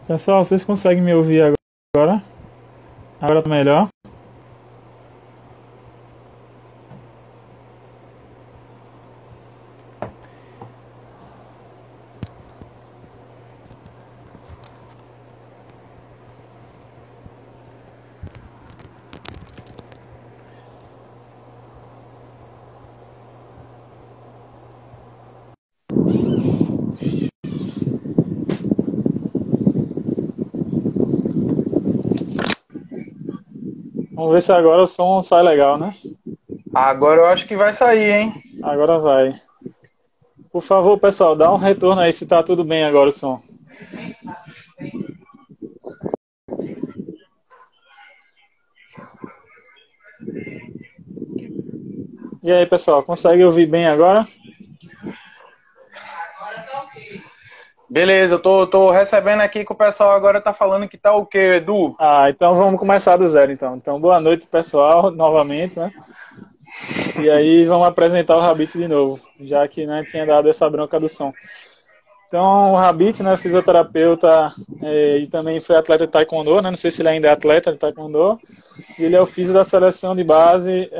Pessoal, vocês conseguem me ouvir agora? Agora tá melhor? Vamos ver se agora o som sai legal, né? Agora eu acho que vai sair, hein? Agora vai. Por favor, pessoal, dá um retorno aí se tá tudo bem agora o som. E aí, pessoal, consegue ouvir bem agora? Beleza, eu tô recebendo aqui que o pessoal agora tá falando que tá ok, Edu. Então vamos começar do zero, então. Então, boa noite, pessoal, novamente, né? E aí vamos apresentar o Rabite de novo, já que, né, tinha dado essa bronca do som. Então, o Rabite, né, fisioterapeuta e também foi atleta de taekwondo, né? Não sei se ele ainda é atleta de taekwondo. E ele é o físio da seleção de base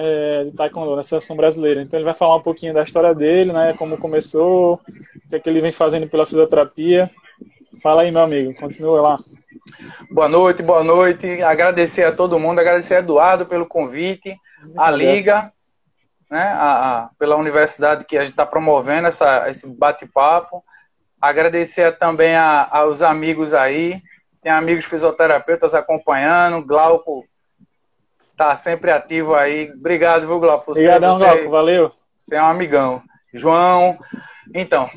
de taekwondo, na seleção brasileira. Então ele vai falar um pouquinho da história dele, né, como começou, o que é que ele vem fazendo pela fisioterapia. Fala aí, meu amigo, continua lá. Boa noite, boa noite. Agradecer a todo mundo, agradecer a Eduardo pelo convite, a Liga, né, pela universidade que a gente está promovendo esse bate-papo. Agradecer também aos amigos aí, tem amigos fisioterapeutas acompanhando, Glauco tá sempre ativo aí. Obrigado, viu, Glauco? Obrigadão, Glauco, valeu. Você é um amigão. João, então,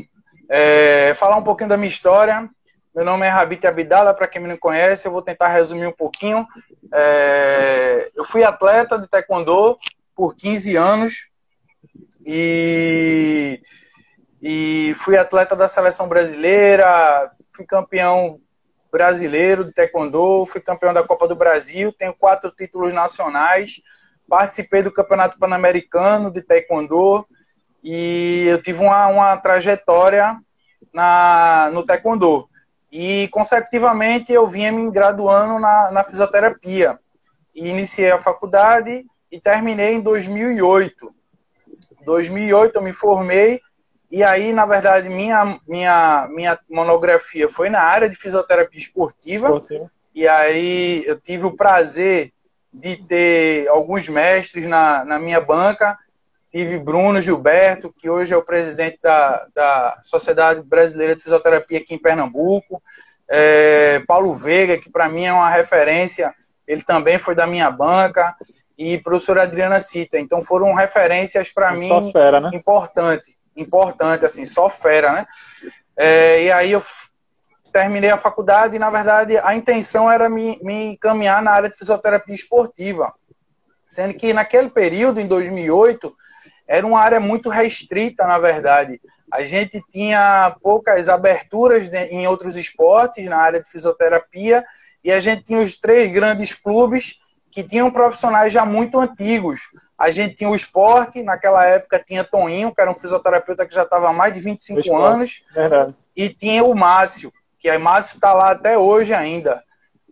falar um pouquinho da minha história. Meu nome é Rabite Abdala, para quem me não conhece, eu vou tentar resumir um pouquinho. Eu fui atleta de taekwondo por 15 anos e fui atleta da seleção brasileira, fui campeão brasileiro de taekwondo, fui campeão da Copa do Brasil, tenho 4 títulos nacionais, participei do Campeonato Pan-Americano de taekwondo e eu tive uma trajetória no taekwondo. E, consecutivamente, eu vinha me graduando na fisioterapia. E iniciei a faculdade e terminei em 2008. Em 2008 eu me formei e aí, na verdade, minha monografia foi na área de fisioterapia esportiva. E aí eu tive o prazer de ter alguns mestres na minha banca. Tive Bruno Gilberto, que hoje é o presidente da Sociedade Brasileira de Fisioterapia aqui em Pernambuco. Paulo Veiga, que para mim é uma referência, ele também foi da minha banca. E professora Adriana Cita. Então foram referências para mim só fera, né? importante, assim, só fera, né? E aí eu terminei a faculdade e, na verdade, a intenção era me encaminhar na área de fisioterapia esportiva. Sendo que naquele período, em 2008, era uma área muito restrita, na verdade. A gente tinha poucas aberturas em outros esportes, na área de fisioterapia, e a gente tinha os 3 grandes clubes que tinham profissionais já muito antigos. A gente tinha o Esporte, naquela época tinha Toninho, que era um fisioterapeuta que já estava há mais de 25 anos, verdade. E tinha o Márcio, que o Márcio está lá até hoje ainda.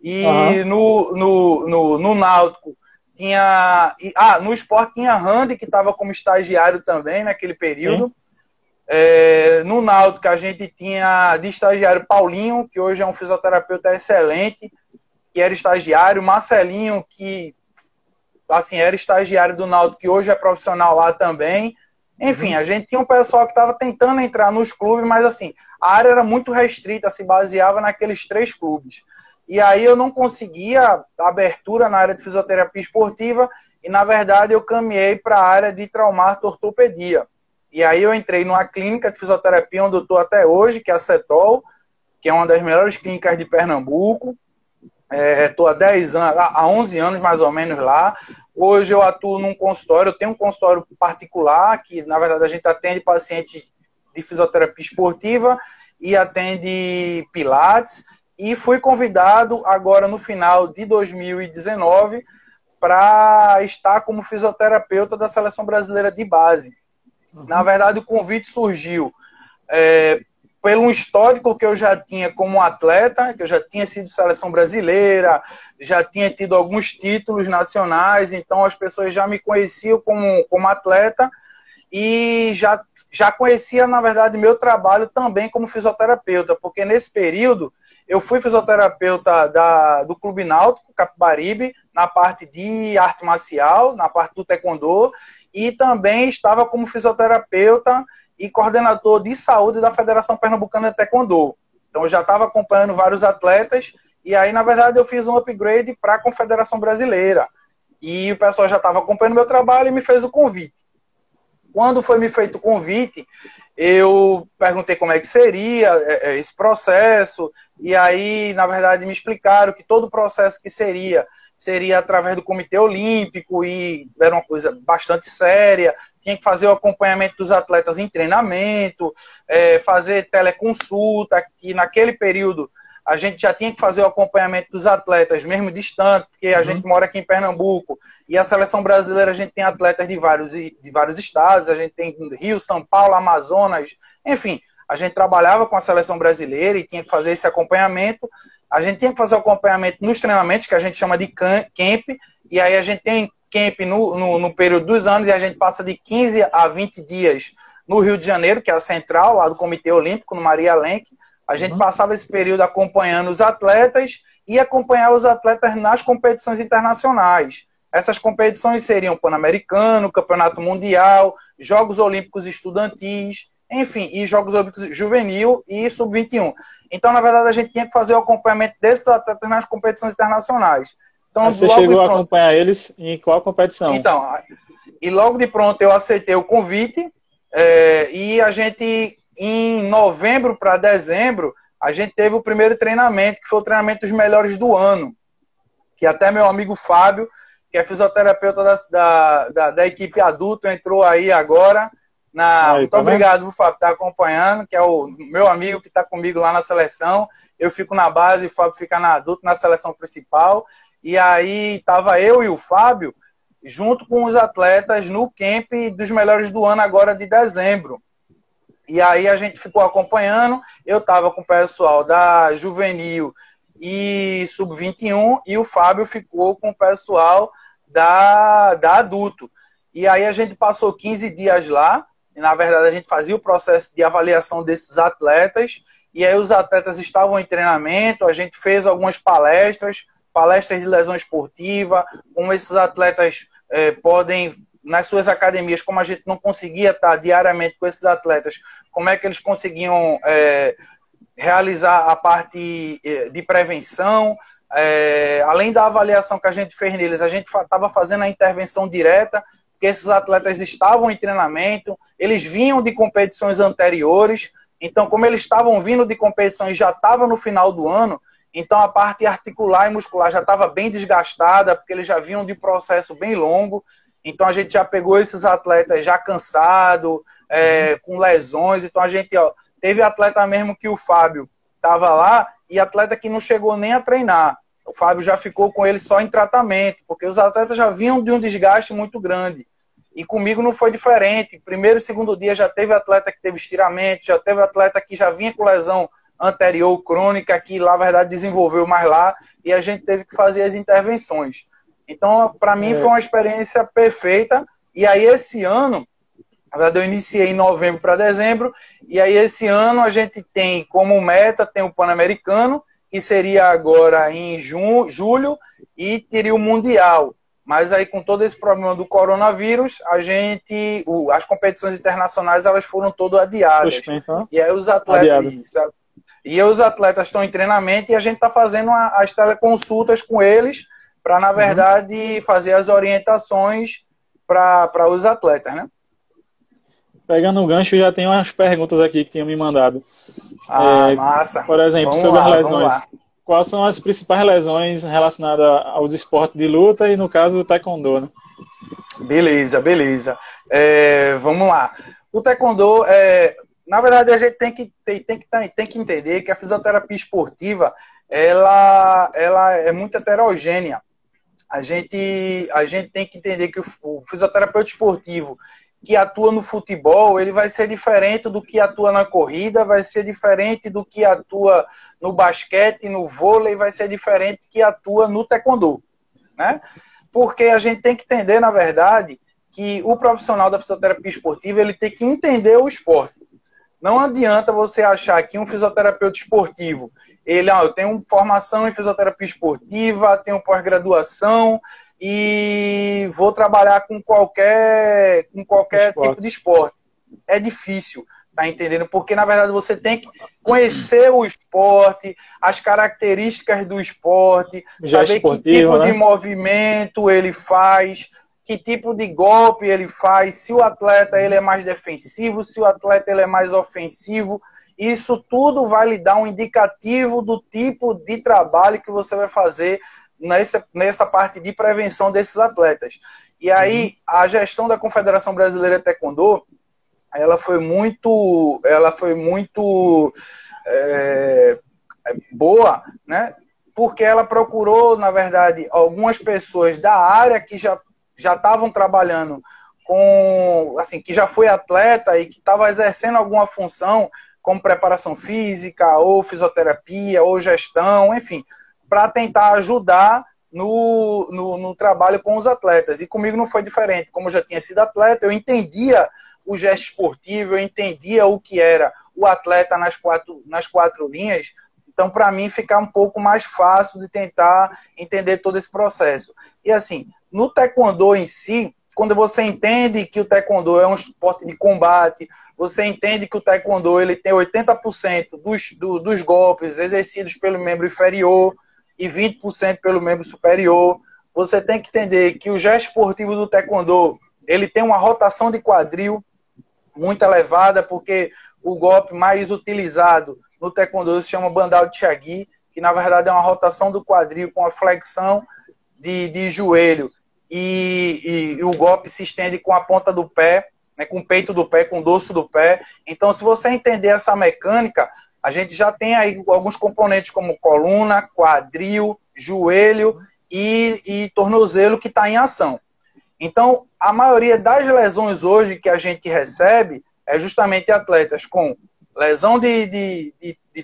E no Náutico tinha... no Esporte tinha Randy, que estava como estagiário também naquele período. No Náutico a gente tinha de estagiário Paulinho, que hoje é um fisioterapeuta excelente, que era estagiário, Marcelinho, que assim, era estagiário do Náutico, que hoje é profissional lá também. Enfim, a gente tinha um pessoal que estava tentando entrar nos clubes, mas assim, a área era muito restrita, se baseava naqueles 3 clubes. E aí eu não conseguia abertura na área de fisioterapia esportiva e, na verdade, eu caminhei para a área de traumato-ortopedia. E aí eu entrei numa clínica de fisioterapia onde eu estou até hoje, que é a CETOL, que é uma das melhores clínicas de Pernambuco. Estou há 11 anos mais ou menos lá. Hoje eu atuo num consultório, eu tenho um consultório particular, que na verdade a gente atende pacientes de fisioterapia esportiva e atende pilates. E fui convidado agora no final de 2019 para estar como fisioterapeuta da Seleção Brasileira de Base. Na verdade o convite surgiu pelo histórico que eu já tinha como atleta, que eu já tinha sido seleção brasileira, já tinha tido alguns títulos nacionais, então as pessoas já me conheciam como atleta e já conhecia, na verdade, meu trabalho também como fisioterapeuta, porque nesse período eu fui fisioterapeuta do Clube Náutico Capibaribe, na parte de arte marcial, na parte do taekwondo, e também estava como fisioterapeuta e coordenador de saúde da Federação Pernambucana de Taekwondo. Então, eu já estava acompanhando vários atletas, e aí, na verdade, eu fiz um upgrade para a Confederação Brasileira. E o pessoal já estava acompanhando meu trabalho e me fez o convite. Quando foi me feito o convite, eu perguntei como é que seria esse processo, e aí, na verdade, me explicaram que todo o processo que seria através do Comitê Olímpico, e era uma coisa bastante séria, tinha que fazer o acompanhamento dos atletas em treinamento, fazer teleconsulta, que naquele período a gente já tinha que fazer o acompanhamento dos atletas, mesmo distante, porque a gente mora aqui em Pernambuco, e a seleção brasileira a gente tem atletas de vários estados, a gente tem Rio, São Paulo, Amazonas, enfim, a gente trabalhava com a seleção brasileira e tinha que fazer esse acompanhamento. A gente tinha que fazer o acompanhamento nos treinamentos, que a gente chama de camp, e aí a gente tem camp no período dos anos, e a gente passa de 15 a 20 dias no Rio de Janeiro, que é a central, lá do Comitê Olímpico, no Maria Lenk. A gente passava esse período acompanhando os atletas e acompanhar os atletas nas competições internacionais. Essas competições seriam Pan-Americano, Campeonato Mundial, Jogos Olímpicos Estudantis, enfim, e Jogos Olímpicos Juvenil e Sub-21. Então, na verdade, a gente tinha que fazer o acompanhamento desses atletas nas competições internacionais. Então, você chegou a acompanhar eles em qual competição? Então, e logo de pronto eu aceitei o convite, e a gente, em novembro para dezembro, a gente teve o primeiro treinamento, que foi o treinamento dos melhores do ano, que até meu amigo Fábio, que é fisioterapeuta da equipe adulto, entrou aí agora. Muito obrigado, Fábio, por estar acompanhando, que é o meu amigo que está comigo lá na seleção. Eu fico na base, o Fábio fica na adulto, na seleção principal. E aí estava eu e o Fábio, junto com os atletas, no camp dos melhores do ano agora de dezembro. E aí a gente ficou acompanhando, eu estava com o pessoal da Juvenil e Sub-21, e o Fábio ficou com o pessoal da adulto. E aí a gente passou 15 dias lá, e na verdade a gente fazia o processo de avaliação desses atletas, e aí os atletas estavam em treinamento, a gente fez algumas palestras de lesão esportiva, como esses atletas podem, nas suas academias, como a gente não conseguia estar diariamente com esses atletas, como é que eles conseguiam realizar a parte de prevenção, além da avaliação que a gente fez neles, a gente estava fazendo a intervenção direta, porque esses atletas estavam em treinamento, eles vinham de competições anteriores, então como eles estavam vindo de competições, já estavam no final do ano, então a parte articular e muscular já estava bem desgastada, porque eles já vinham de processo bem longo, então a gente já pegou esses atletas já cansado, com lesões, então a gente teve atleta mesmo que o Fábio estava lá, e atleta que não chegou nem a treinar. O Fábio já ficou com ele só em tratamento, porque os atletas já vinham de um desgaste muito grande. E comigo não foi diferente. Primeiro e segundo dia já teve atleta que teve estiramento, já teve atleta que já vinha com lesão anterior, crônica, que lá, na verdade, desenvolveu mais lá, e a gente teve que fazer as intervenções. Então, para mim, foi uma experiência perfeita. E aí, esse ano, na verdade, eu iniciei em novembro para dezembro, e aí, esse ano, a gente tem como meta, tem o Pan-Americano, que seria agora em julho, e teria o Mundial. Mas aí, com todo esse problema do coronavírus, as competições internacionais, elas foram todas adiadas. Poxa, e aí os atletas... E os atletas estão em treinamento e a gente está fazendo as teleconsultas com eles para, na verdade, fazer as orientações para os atletas, né? Pegando o gancho, já tem umas perguntas aqui que tinham me mandado. Massa. Por exemplo, sobre as lesões. Quais são as principais lesões relacionadas aos esportes de luta e, no caso, o taekwondo, né? Beleza. Vamos lá. O taekwondo, na verdade, a gente tem que entender que a fisioterapia esportiva, ela é muito heterogênea. A gente tem que entender que o fisioterapeuta esportivo, que atua no futebol, ele vai ser diferente do que atua na corrida, vai ser diferente do que atua no basquete, no vôlei, vai ser diferente do que atua no taekwondo, né? Porque a gente tem que entender, na verdade, que o profissional da fisioterapia esportiva, ele tem que entender o esporte. Não adianta você achar que um fisioterapeuta esportivo, eu tenho formação em fisioterapia esportiva, tenho pós-graduação e vou trabalhar com qualquer tipo de esporte. É difícil, tá entendendo? Porque, na verdade, você tem que conhecer o esporte, as características do esporte, saber que tipo de movimento ele faz, que tipo de golpe ele faz, se o atleta ele é mais defensivo, se o atleta ele é mais ofensivo. Isso tudo vai lhe dar um indicativo do tipo de trabalho que você vai fazer nessa parte de prevenção desses atletas. E aí, a gestão da Confederação Brasileira de Taekwondo, ela foi muito boa, né? Porque ela procurou, na verdade, algumas pessoas da área que já estavam trabalhando com, assim, que já foi atleta e que estava exercendo alguma função, como preparação física, ou fisioterapia, ou gestão, enfim, para tentar ajudar no trabalho com os atletas. E comigo não foi diferente. Como eu já tinha sido atleta, eu entendia o gesto esportivo, eu entendia o que era o atleta nas quatro linhas. Então, para mim, fica um pouco mais fácil de tentar entender todo esse processo. E assim, no taekwondo em si, quando você entende que o taekwondo é um esporte de combate, você entende que o taekwondo ele tem 80% dos golpes exercidos pelo membro inferior e 20% pelo membro superior. Você tem que entender que o gesto esportivo do taekwondo ele tem uma rotação de quadril muito elevada, porque o golpe mais utilizado no taekwondo se chama bandal de Chagui, que na verdade é uma rotação do quadril com a flexão de joelho e o golpe se estende com a ponta do pé, né, com o peito do pé, com o dorso do pé. Então, se você entender essa mecânica, a gente já tem aí alguns componentes como coluna, quadril, joelho e tornozelo que está em ação. Então, a maioria das lesões hoje que a gente recebe é justamente atletas com lesão de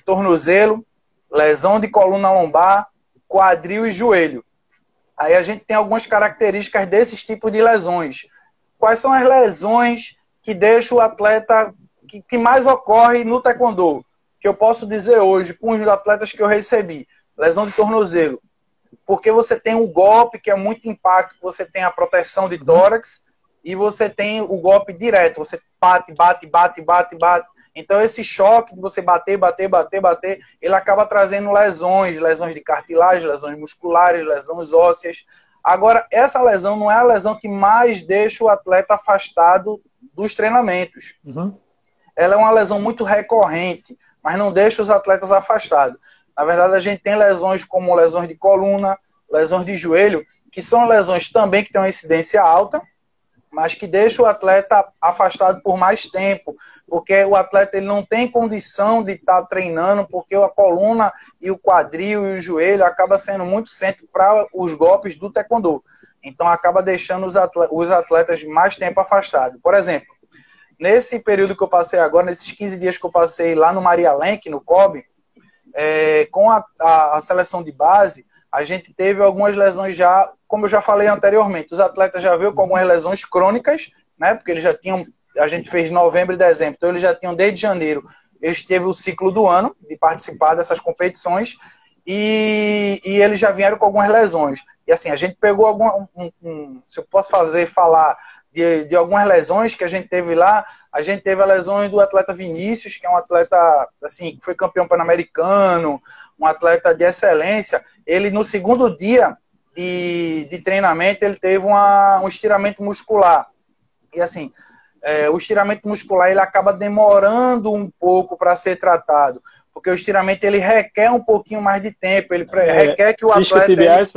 tornozelo, lesão de coluna lombar, quadril e joelho. Aí a gente tem algumas características desses tipos de lesões. Quais são as lesões que deixam o atleta, que mais ocorre no taekwondo? Que eu posso dizer hoje, com os atletas que eu recebi. Lesão de tornozelo. Porque você tem o golpe, que é muito impacto, você tem a proteção de tórax, e você tem o golpe direto. Você bate. Então, esse choque de você bater, ele acaba trazendo lesões de cartilagem, lesões musculares, lesões ósseas. Agora, essa lesão não é a lesão que mais deixa o atleta afastado dos treinamentos. Ela é uma lesão muito recorrente, mas não deixa os atletas afastados. Na verdade, a gente tem lesões como lesões de coluna, lesões de joelho, que são lesões também que têm uma incidência alta, mas que deixa o atleta afastado por mais tempo, porque o atleta ele não tem condição de estar treinando, porque a coluna e o quadril e o joelho acaba sendo muito centro para os golpes do taekwondo. Então acaba deixando os atletas mais tempo afastados. Por exemplo, nesse período que eu passei agora, nesses 15 dias que eu passei lá no Maria Lenk, no COB, com a seleção de base, a gente teve algumas lesões já, como eu já falei anteriormente, os atletas já veio com algumas lesões crônicas, né? Porque eles já tinham, a gente fez novembro e dezembro, então eles já tinham desde janeiro, eles teve o ciclo do ano de participar dessas competições e eles já vieram com algumas lesões. E assim, a gente pegou se eu posso falar de algumas lesões que a gente teve lá, a gente teve a lesão do atleta Vinícius, que é um atleta assim, que foi campeão pan-americano, um atleta de excelência. Ele, no segundo dia de treinamento, ele teve um estiramento muscular. E assim, o estiramento muscular ele acaba demorando um pouco para ser tratado, porque o estiramento ele requer um pouquinho mais de tempo, ele requer que o atleta... Tibiais,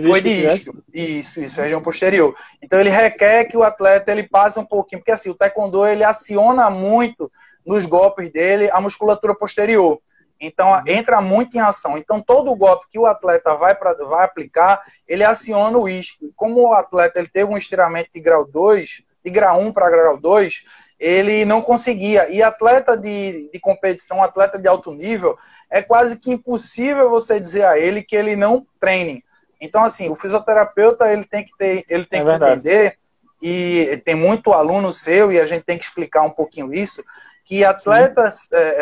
foi de isquio. Isso, região posterior. Então ele requer que o atleta ele passe um pouquinho, porque assim, o taekwondo ele aciona muito nos golpes dele a musculatura posterior. Então entra muito em ação. Então todo golpe que o atleta vai aplicar, ele aciona o isquio. Como o atleta ele teve um estiramento de grau 2, de grau 1 para grau 2, ele não conseguia. E atleta de competição, atleta de alto nível, é quase que impossível você dizer a ele que ele não treine. Então, assim, o fisioterapeuta, ele tem que entender, e tem muito aluno seu, e a gente tem que explicar um pouquinho isso, que atleta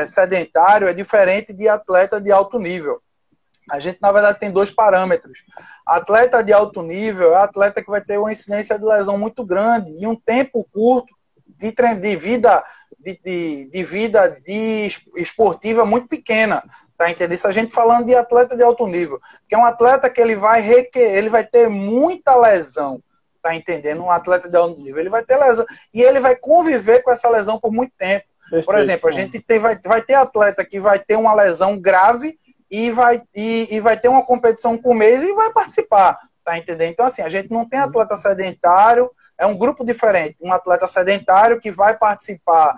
sedentário é diferente de atleta de alto nível. A gente, na verdade, tem dois parâmetros. Atleta de alto nível é atleta que vai ter uma incidência de lesão muito grande e um tempo curto de vida esportiva muito pequena, tá entendendo? Isso a gente falando de atleta de alto nível, que é um atleta que ele vai ter muita lesão, tá entendendo? Um atleta de alto nível, ele vai ter lesão e ele vai conviver com essa lesão por muito tempo. Perfeito. Por exemplo, a gente vai ter atleta que vai ter uma lesão grave e vai ter uma competição por mês e vai participar, tá entendendo? Então, assim, a gente não tem atleta sedentário, é um grupo diferente. Um atleta sedentário que vai participar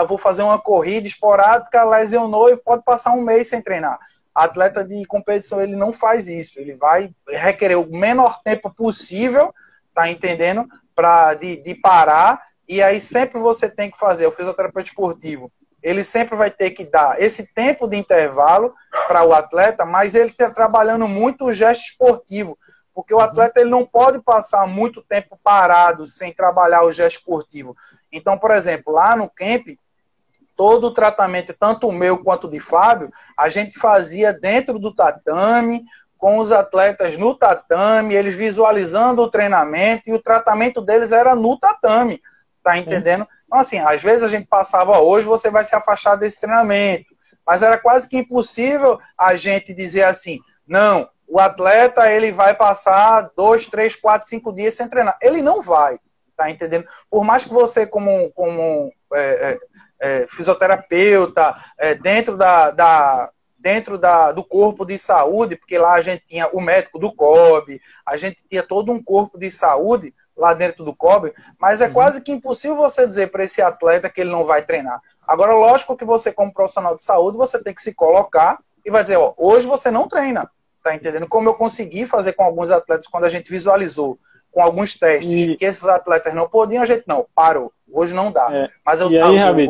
vou fazer uma corrida esporádica, lesionou e pode passar um mês sem treinar. Atleta de competição, ele não faz isso. Ele vai requerer o menor tempo possível, tá entendendo? De parar, e aí sempre você tem que fazer, o fisioterapeuta esportivo, ele sempre vai ter que dar esse tempo de intervalo para o atleta, mas ele está trabalhando muito o gesto esportivo, porque o atleta ele não pode passar muito tempo parado sem trabalhar o gesto esportivo. Então, por exemplo, lá no camp, todo o tratamento, tanto o meu quanto o de Fábio, a gente fazia dentro do tatame, com os atletas no tatame, eles visualizando o treinamento, e o tratamento deles era no tatame, tá entendendo? Então, assim, às vezes a gente passava, hoje você vai se afastar desse treinamento, mas era quase que impossível a gente dizer assim, não, o atleta ele vai passar 2, 3, 4, 5 dias sem treinar. Ele não vai, tá entendendo? Por mais que você, como fisioterapeuta, dentro do corpo de saúde, porque lá a gente tinha o médico do COB, a gente tinha todo um corpo de saúde lá dentro do COB, mas é quase que impossível você dizer para esse atleta que ele não vai treinar. Agora, lógico que você, como profissional de saúde, você tem que se colocar e vai dizer, ó, hoje você não treina, tá entendendo? Como eu consegui fazer com alguns atletas, quando a gente visualizou com alguns testes que esses atletas não podiam, a gente não, parou, hoje não dá. Mas o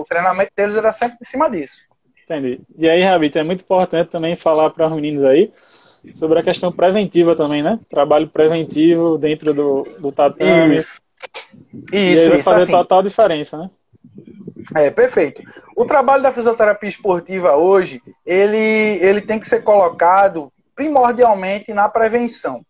treinamento deles era sempre em cima disso. Entendi. E aí, Rabito, é muito importante também falar para os meninos aí sobre a questão preventiva também, né? Trabalho preventivo dentro do tatame. Isso, vai fazer assim, total diferença, né? Perfeito. O trabalho da fisioterapia esportiva hoje, ele tem que ser colocado primordialmente na prevenção.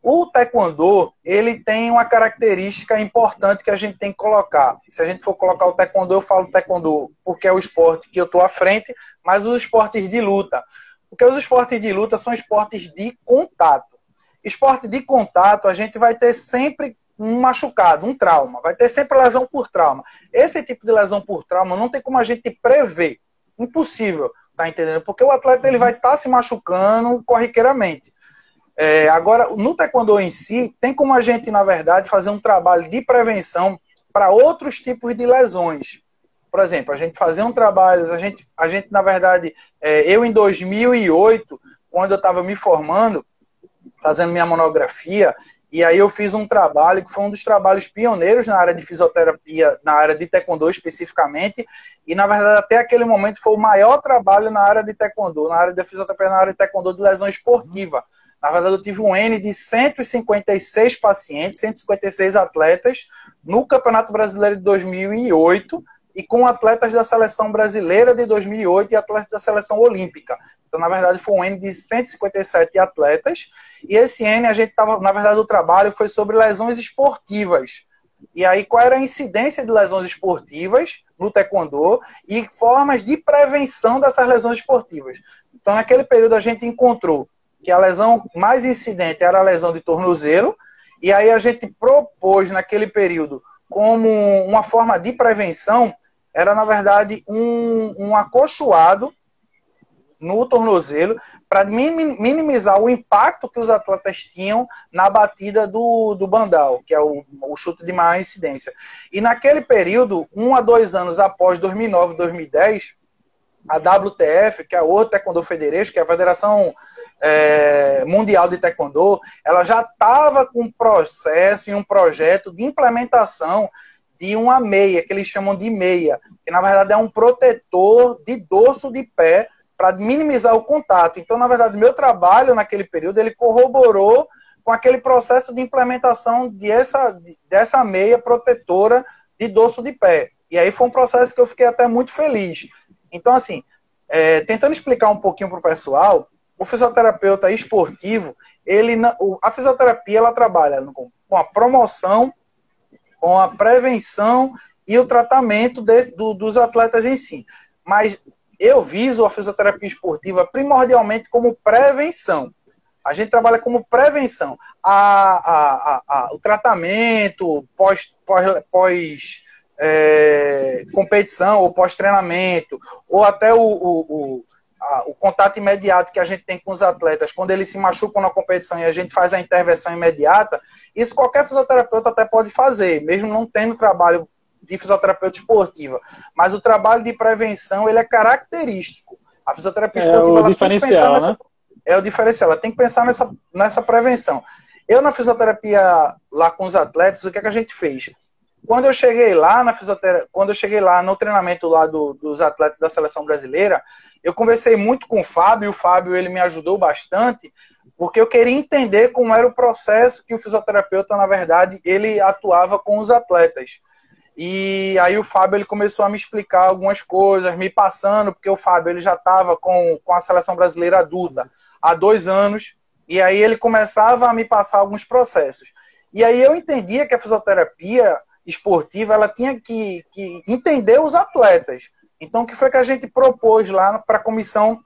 O taekwondo, ele tem uma característica importante que a gente tem que colocar. Se a gente for colocar o taekwondo, eu falo taekwondo porque é o esporte que eu estou à frente, mas os esportes de luta. Porque os esportes de luta são esportes de contato. Esporte de contato, a gente vai ter sempre um machucado, um trauma. Vai ter sempre lesão por trauma. Esse tipo de lesão por trauma não tem como a gente prever. Impossível, tá entendendo? Porque o atleta ele vai estar se machucando corriqueiramente. Agora, no taekwondo em si, tem como a gente, na verdade, fazer um trabalho de prevenção para outros tipos de lesões. Por exemplo, a gente fazer um trabalho, a gente na verdade, eu em 2008, quando eu estava me formando, fazendo minha monografia, e aí eu fiz um trabalho que foi um dos trabalhos pioneiros na área de fisioterapia, na área de taekwondo especificamente, e na verdade até aquele momento foi o maior trabalho na área de taekwondo, na área de fisioterapia, na área de taekwondo de lesão esportiva. Na verdade eu tive um N de 156 pacientes, 156 atletas no Campeonato Brasileiro de 2008, e com atletas da Seleção Brasileira de 2008 e atletas da Seleção Olímpica. Então, na verdade, foi um N de 157 atletas, e esse N, a gente estava, na verdade, o trabalho foi sobre lesões esportivas. E aí, qual era a incidência de lesões esportivas no taekwondo e formas de prevenção dessas lesões esportivas. Então, naquele período, a gente encontrou que a lesão mais incidente era a lesão de tornozelo, e aí a gente propôs, naquele período, como uma forma de prevenção, era, na verdade, um acolchoado no tornozelo para minimizar o impacto que os atletas tinham na batida do bandal, que é o chute de maior incidência. E naquele período, 1 a 2 anos após 2009 e 2010, a WTF, que é a World Taekwondo Federation, que é a Federação Mundial de Taekwondo, ela já estava com um processo e um projeto de implementação de uma meia, que eles chamam de meia, que na verdade é um protetor de dorso de pé para minimizar o contato. Então, na verdade, meu trabalho naquele período, ele corroborou com aquele processo de implementação dessa meia protetora de dorso de pé. E aí foi um processo que eu fiquei até muito feliz. Então, assim, tentando explicar um pouquinho para o pessoal, o fisioterapeuta esportivo, a fisioterapia, ela trabalha com a promoção, com a prevenção e o tratamento dos atletas em si. Mas eu viso a fisioterapia esportiva primordialmente como prevenção. A gente trabalha como prevenção. O tratamento pós competição ou pós-treinamento, ou até o contato imediato que a gente tem com os atletas, quando eles se machucam na competição e a gente faz a intervenção imediata, isso qualquer fisioterapeuta até pode fazer, mesmo não tendo trabalho de fisioterapeuta esportiva. Mas o trabalho de prevenção, ele é característico. A fisioterapia esportiva, ela tem que pensar nessa... Né? É o diferencial, ela tem que pensar nessa prevenção. Eu, na fisioterapia, lá com os atletas, o que a gente fez? Quando eu cheguei lá no treinamento lá dos atletas da seleção brasileira, eu conversei muito com o Fábio, e o Fábio, ele me ajudou bastante, porque eu queria entender como era o processo que o fisioterapeuta, na verdade, ele atuava com os atletas. E aí o Fábio, ele começou a me explicar algumas coisas, me passando, porque o Fábio, ele já estava com a seleção brasileira adulta há 2 anos, e aí ele começava a me passar alguns processos. E aí eu entendia que a fisioterapia esportiva, ela tinha que entender os atletas. Então, o que foi que a gente propôs lá para a comissão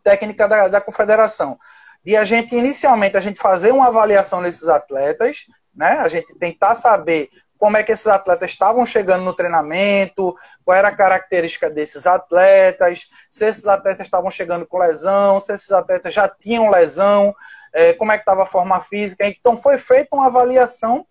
técnica da confederação? De inicialmente, a gente fazer uma avaliação desses atletas, né? A gente tentar saber como é que esses atletas estavam chegando no treinamento, qual era a característica desses atletas, se esses atletas estavam chegando com lesão, se esses atletas já tinham lesão, como é que estava a forma física. Então, foi feita uma avaliação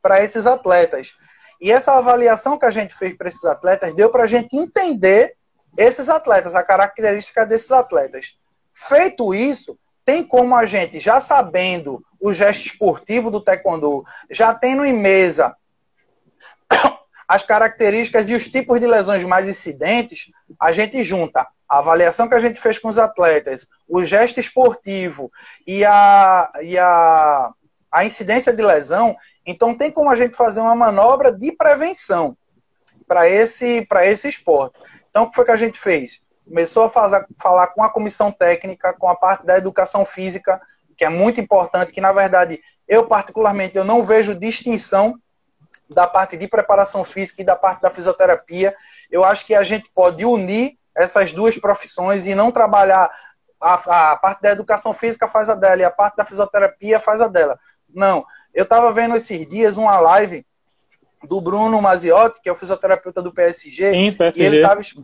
para esses atletas. E essa avaliação que a gente fez para esses atletas deu para a gente entender esses atletas, a característica desses atletas. Feito isso, tem como a gente, já sabendo o gesto esportivo do taekwondo, já tendo em mesa as características e os tipos de lesões mais incidentes, a gente junta a avaliação que a gente fez com os atletas, o gesto esportivo e a incidência de lesão. Então tem como a gente fazer uma manobra de prevenção para esse esporte. Então o que foi que a gente fez? Começou a falar com a comissão técnica, com a parte da educação física, que é muito importante, que na verdade eu particularmente eu não vejo distinção da parte de preparação física e da parte da fisioterapia. Eu acho que a gente pode unir essas duas profissões e não trabalhar a parte da educação física faz a dela e a parte da fisioterapia faz a dela. Não. Eu estava vendo esses dias uma live do Bruno Maziotti, que é o fisioterapeuta do PSG. Sim, PSG.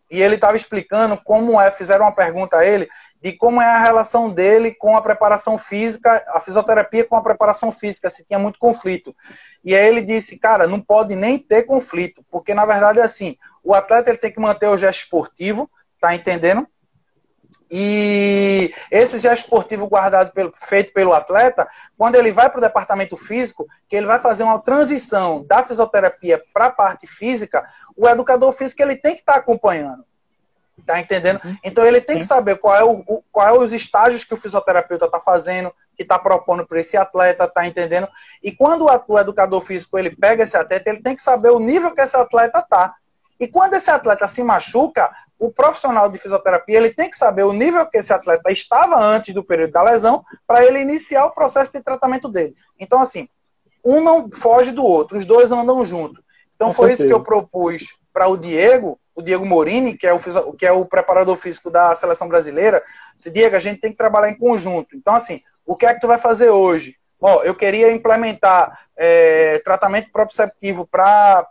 E ele estava explicando como fizeram uma pergunta a ele, de como é a relação dele com a preparação física, a fisioterapia com a preparação física, se tinha muito conflito. E aí ele disse, cara, não pode nem ter conflito, porque na verdade é assim, o atleta ele tem que manter o gesto esportivo, tá entendendo? E esse gesto esportivo feito pelo atleta, quando ele vai para o departamento físico, que ele vai fazer uma transição da fisioterapia para a parte física, o educador físico ele tem que estar acompanhando. Tá entendendo? Então ele tem que saber qual é os estágios que o fisioterapeuta está fazendo, que está propondo para esse atleta, tá entendendo? E quando o educador físico ele pega esse atleta, ele tem que saber o nível que esse atleta tá. E quando esse atleta se machuca, o profissional de fisioterapia ele tem que saber o nível que esse atleta estava antes do período da lesão para ele iniciar o processo de tratamento dele. Então, assim, um não foge do outro, os dois andam juntos. Então, foi isso que eu propus para o Diego Morini, que é o preparador físico da seleção brasileira. Disse, Diego, a gente tem que trabalhar em conjunto. Então, assim, o que é que tu vai fazer hoje? Bom, eu queria implementar tratamento proprioceptivo para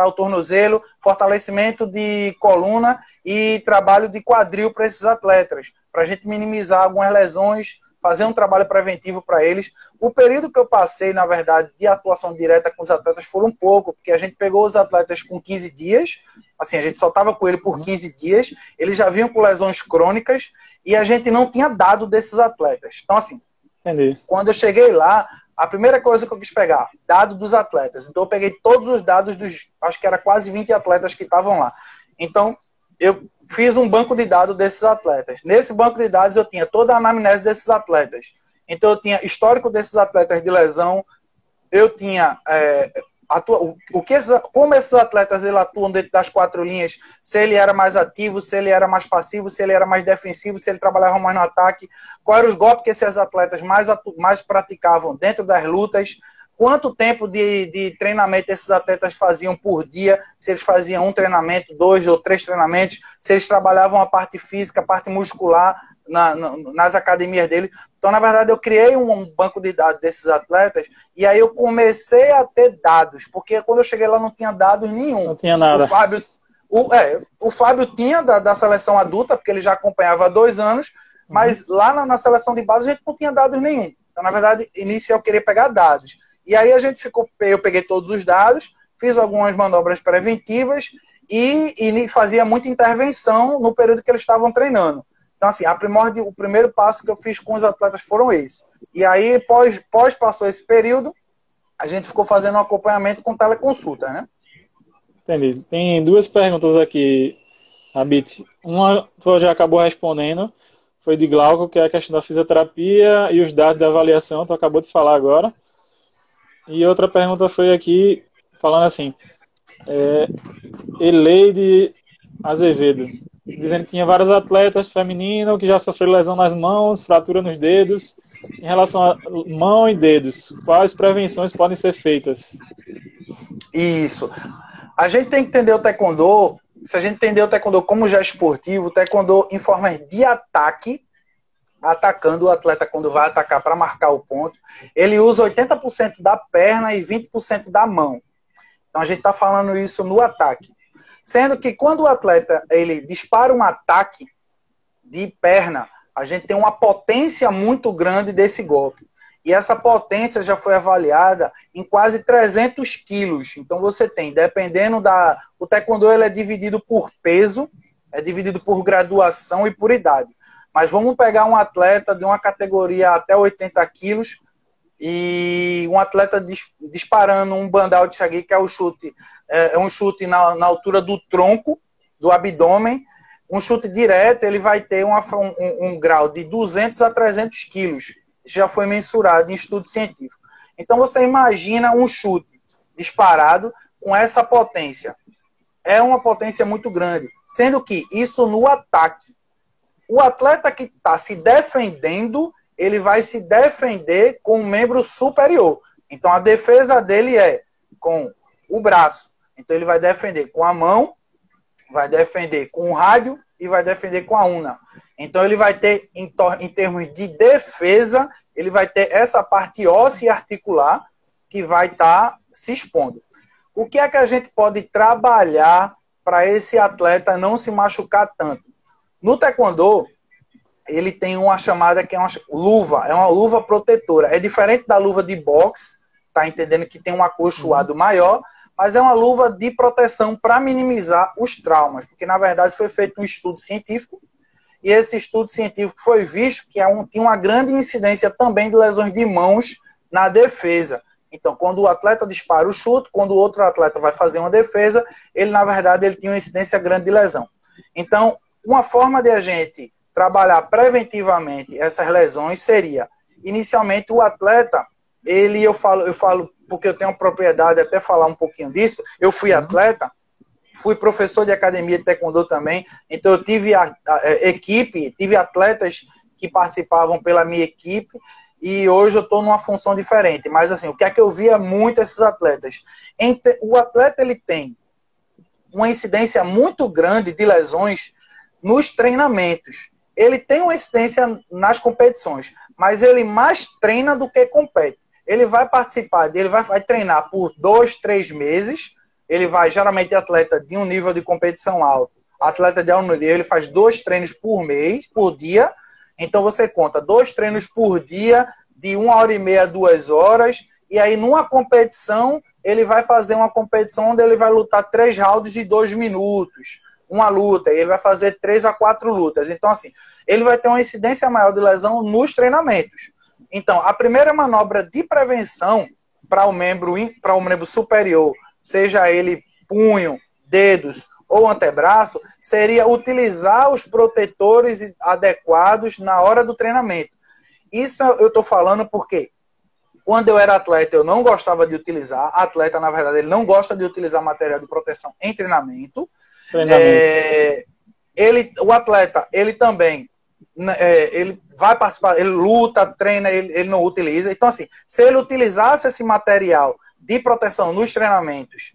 o tornozelo, fortalecimento de coluna e trabalho de quadril para esses atletas, para a gente minimizar algumas lesões fazer um trabalho preventivo para eles. O período que eu passei, na verdade, de atuação direta com os atletas foram um pouco, porque a gente pegou os atletas com 15 dias, assim, a gente só estava com ele por 15 dias, eles já vinham com lesões crônicas e a gente não tinha dado desses atletas. Então, assim, Entendi. quando eu cheguei lá, a primeira coisa que eu quis pegar, dado dos atletas. Então, eu peguei todos os dados dos, acho que era quase 20 atletas que estavam lá. Então, eu fiz um banco de dados desses atletas. Nesse banco de dados, eu tinha toda a anamnese desses atletas. Então, eu tinha histórico desses atletas de lesão, eu tinha como esses atletas eles atuam dentro das 4 linhas, se ele era mais ativo, se ele era mais passivo, se ele era mais defensivo, se ele trabalhava mais no ataque, quais eram os golpes que esses atletas mais praticavam dentro das lutas, quanto tempo de treinamento esses atletas faziam por dia, se eles faziam um treinamento, 2 ou 3 treinamentos, se eles trabalhavam a parte física, a parte muscular nas academias deles. Então, na verdade, eu criei um banco de dados desses atletas e aí eu comecei a ter dados, porque quando eu cheguei lá não tinha dados nenhum. Não tinha nada. O Fábio tinha da seleção adulta, porque ele já acompanhava há 2 anos, mas lá na seleção de base a gente não tinha dados nenhum. Então, na verdade, inicial eu queria pegar dados. E aí eu peguei todos os dados, fiz algumas manobras preventivas e fazia muita intervenção no período que eles estavam treinando. Então, assim, o primeiro passo que eu fiz com os atletas foram esse. E aí, passou esse período, a gente ficou fazendo um acompanhamento com teleconsulta, né? Entendi. Tem 2 perguntas aqui, Rabit. Uma tu já acabou respondendo, foi de Glauco, que é a questão da fisioterapia e os dados da avaliação, tu acabou de falar agora. E outra pergunta foi aqui, falando assim, Eleide Azevedo, dizendo que tinha vários atletas femininos que já sofreram lesão nas mãos, fratura nos dedos. Em relação a mão e dedos, quais prevenções podem ser feitas? Isso. A gente tem que entender o taekwondo, se a gente entender o taekwondo como já esportivo, o taekwondo em forma de ataque, atacando o atleta quando vai atacar para marcar o ponto, ele usa 80% da perna e 20% da mão. Então a gente está falando isso no ataque. Sendo que quando o atleta ele dispara um ataque de perna, a gente tem uma potência muito grande desse golpe. E essa potência já foi avaliada em quase 300 quilos. Então você tem, dependendo o taekwondo ele é dividido por peso, é dividido por graduação e por idade. Mas vamos pegar um atleta de uma categoria até 80 quilos e um atleta disparando um bandal de shagi, que é o chute, um chute na altura do tronco, do abdômen. Um chute direto, ele vai ter um grau de 200 a 300 quilos. Isso já foi mensurado em estudo científico. Então você imagina um chute disparado com essa potência. É uma potência muito grande. Sendo que isso no ataque. O atleta que está se defendendo, ele vai se defender com o membro superior. Então, a defesa dele é com o braço. Então, ele vai defender com a mão, vai defender com o rádio e vai defender com a una. Então, ele vai ter, em termos de defesa, ele vai ter essa parte óssea e articular que vai estar se expondo. O que é que a gente pode trabalhar para esse atleta não se machucar tanto? No taekwondo, ele tem uma chamada que é uma luva, é uma luva protetora. É diferente da luva de boxe, tá entendendo que tem um acolchoado maior, mas é uma luva de proteção para minimizar os traumas, porque na verdade foi feito um estudo científico, e esse estudo científico foi visto que tinha uma grande incidência também de lesões de mãos na defesa. Então, quando o atleta dispara o chute, quando o outro atleta vai fazer uma defesa, ele na verdade ele tinha uma incidência grande de lesão. Então, uma forma de a gente trabalhar preventivamente essas lesões seria, inicialmente, o atleta, eu falo porque eu tenho propriedade até falar um pouquinho disso, eu fui atleta, fui professor de academia de taekwondo também, então eu tive equipe, tive atletas que participavam pela minha equipe, e hoje eu estou numa função diferente, mas assim, o que é que eu via muito esses atletas? O atleta, ele tem uma incidência muito grande de lesões nos treinamentos. Ele tem uma incidência nas competições, mas ele mais treina do que compete. Ele vai participar, ele vai treinar por 2, 3 meses, ele vai, geralmente, atleta de um nível de competição alto, atleta de alto nível, ele faz 2 treinos por mês, por dia, Então você conta 2 treinos por dia, de 1h30 a 2 horas, e aí numa competição, ele vai fazer uma competição onde ele vai lutar 3 rounds de 2 minutos, uma luta, e ele vai fazer 3 a 4 lutas. Então, assim, ele vai ter uma incidência maior de lesão nos treinamentos. Então, a primeira manobra de prevenção para o membro superior, seja ele punho, dedos ou antebraço, seria utilizar os protetores adequados na hora do treinamento. Isso eu estou falando porque quando eu era atleta, eu não gostava de utilizar. Atleta, na verdade, ele não gosta de utilizar material de proteção em treinamento. O atleta, ele também ele vai participar, ele luta, treina, ele não utiliza. Então, assim, se ele utilizasse esse material de proteção nos treinamentos,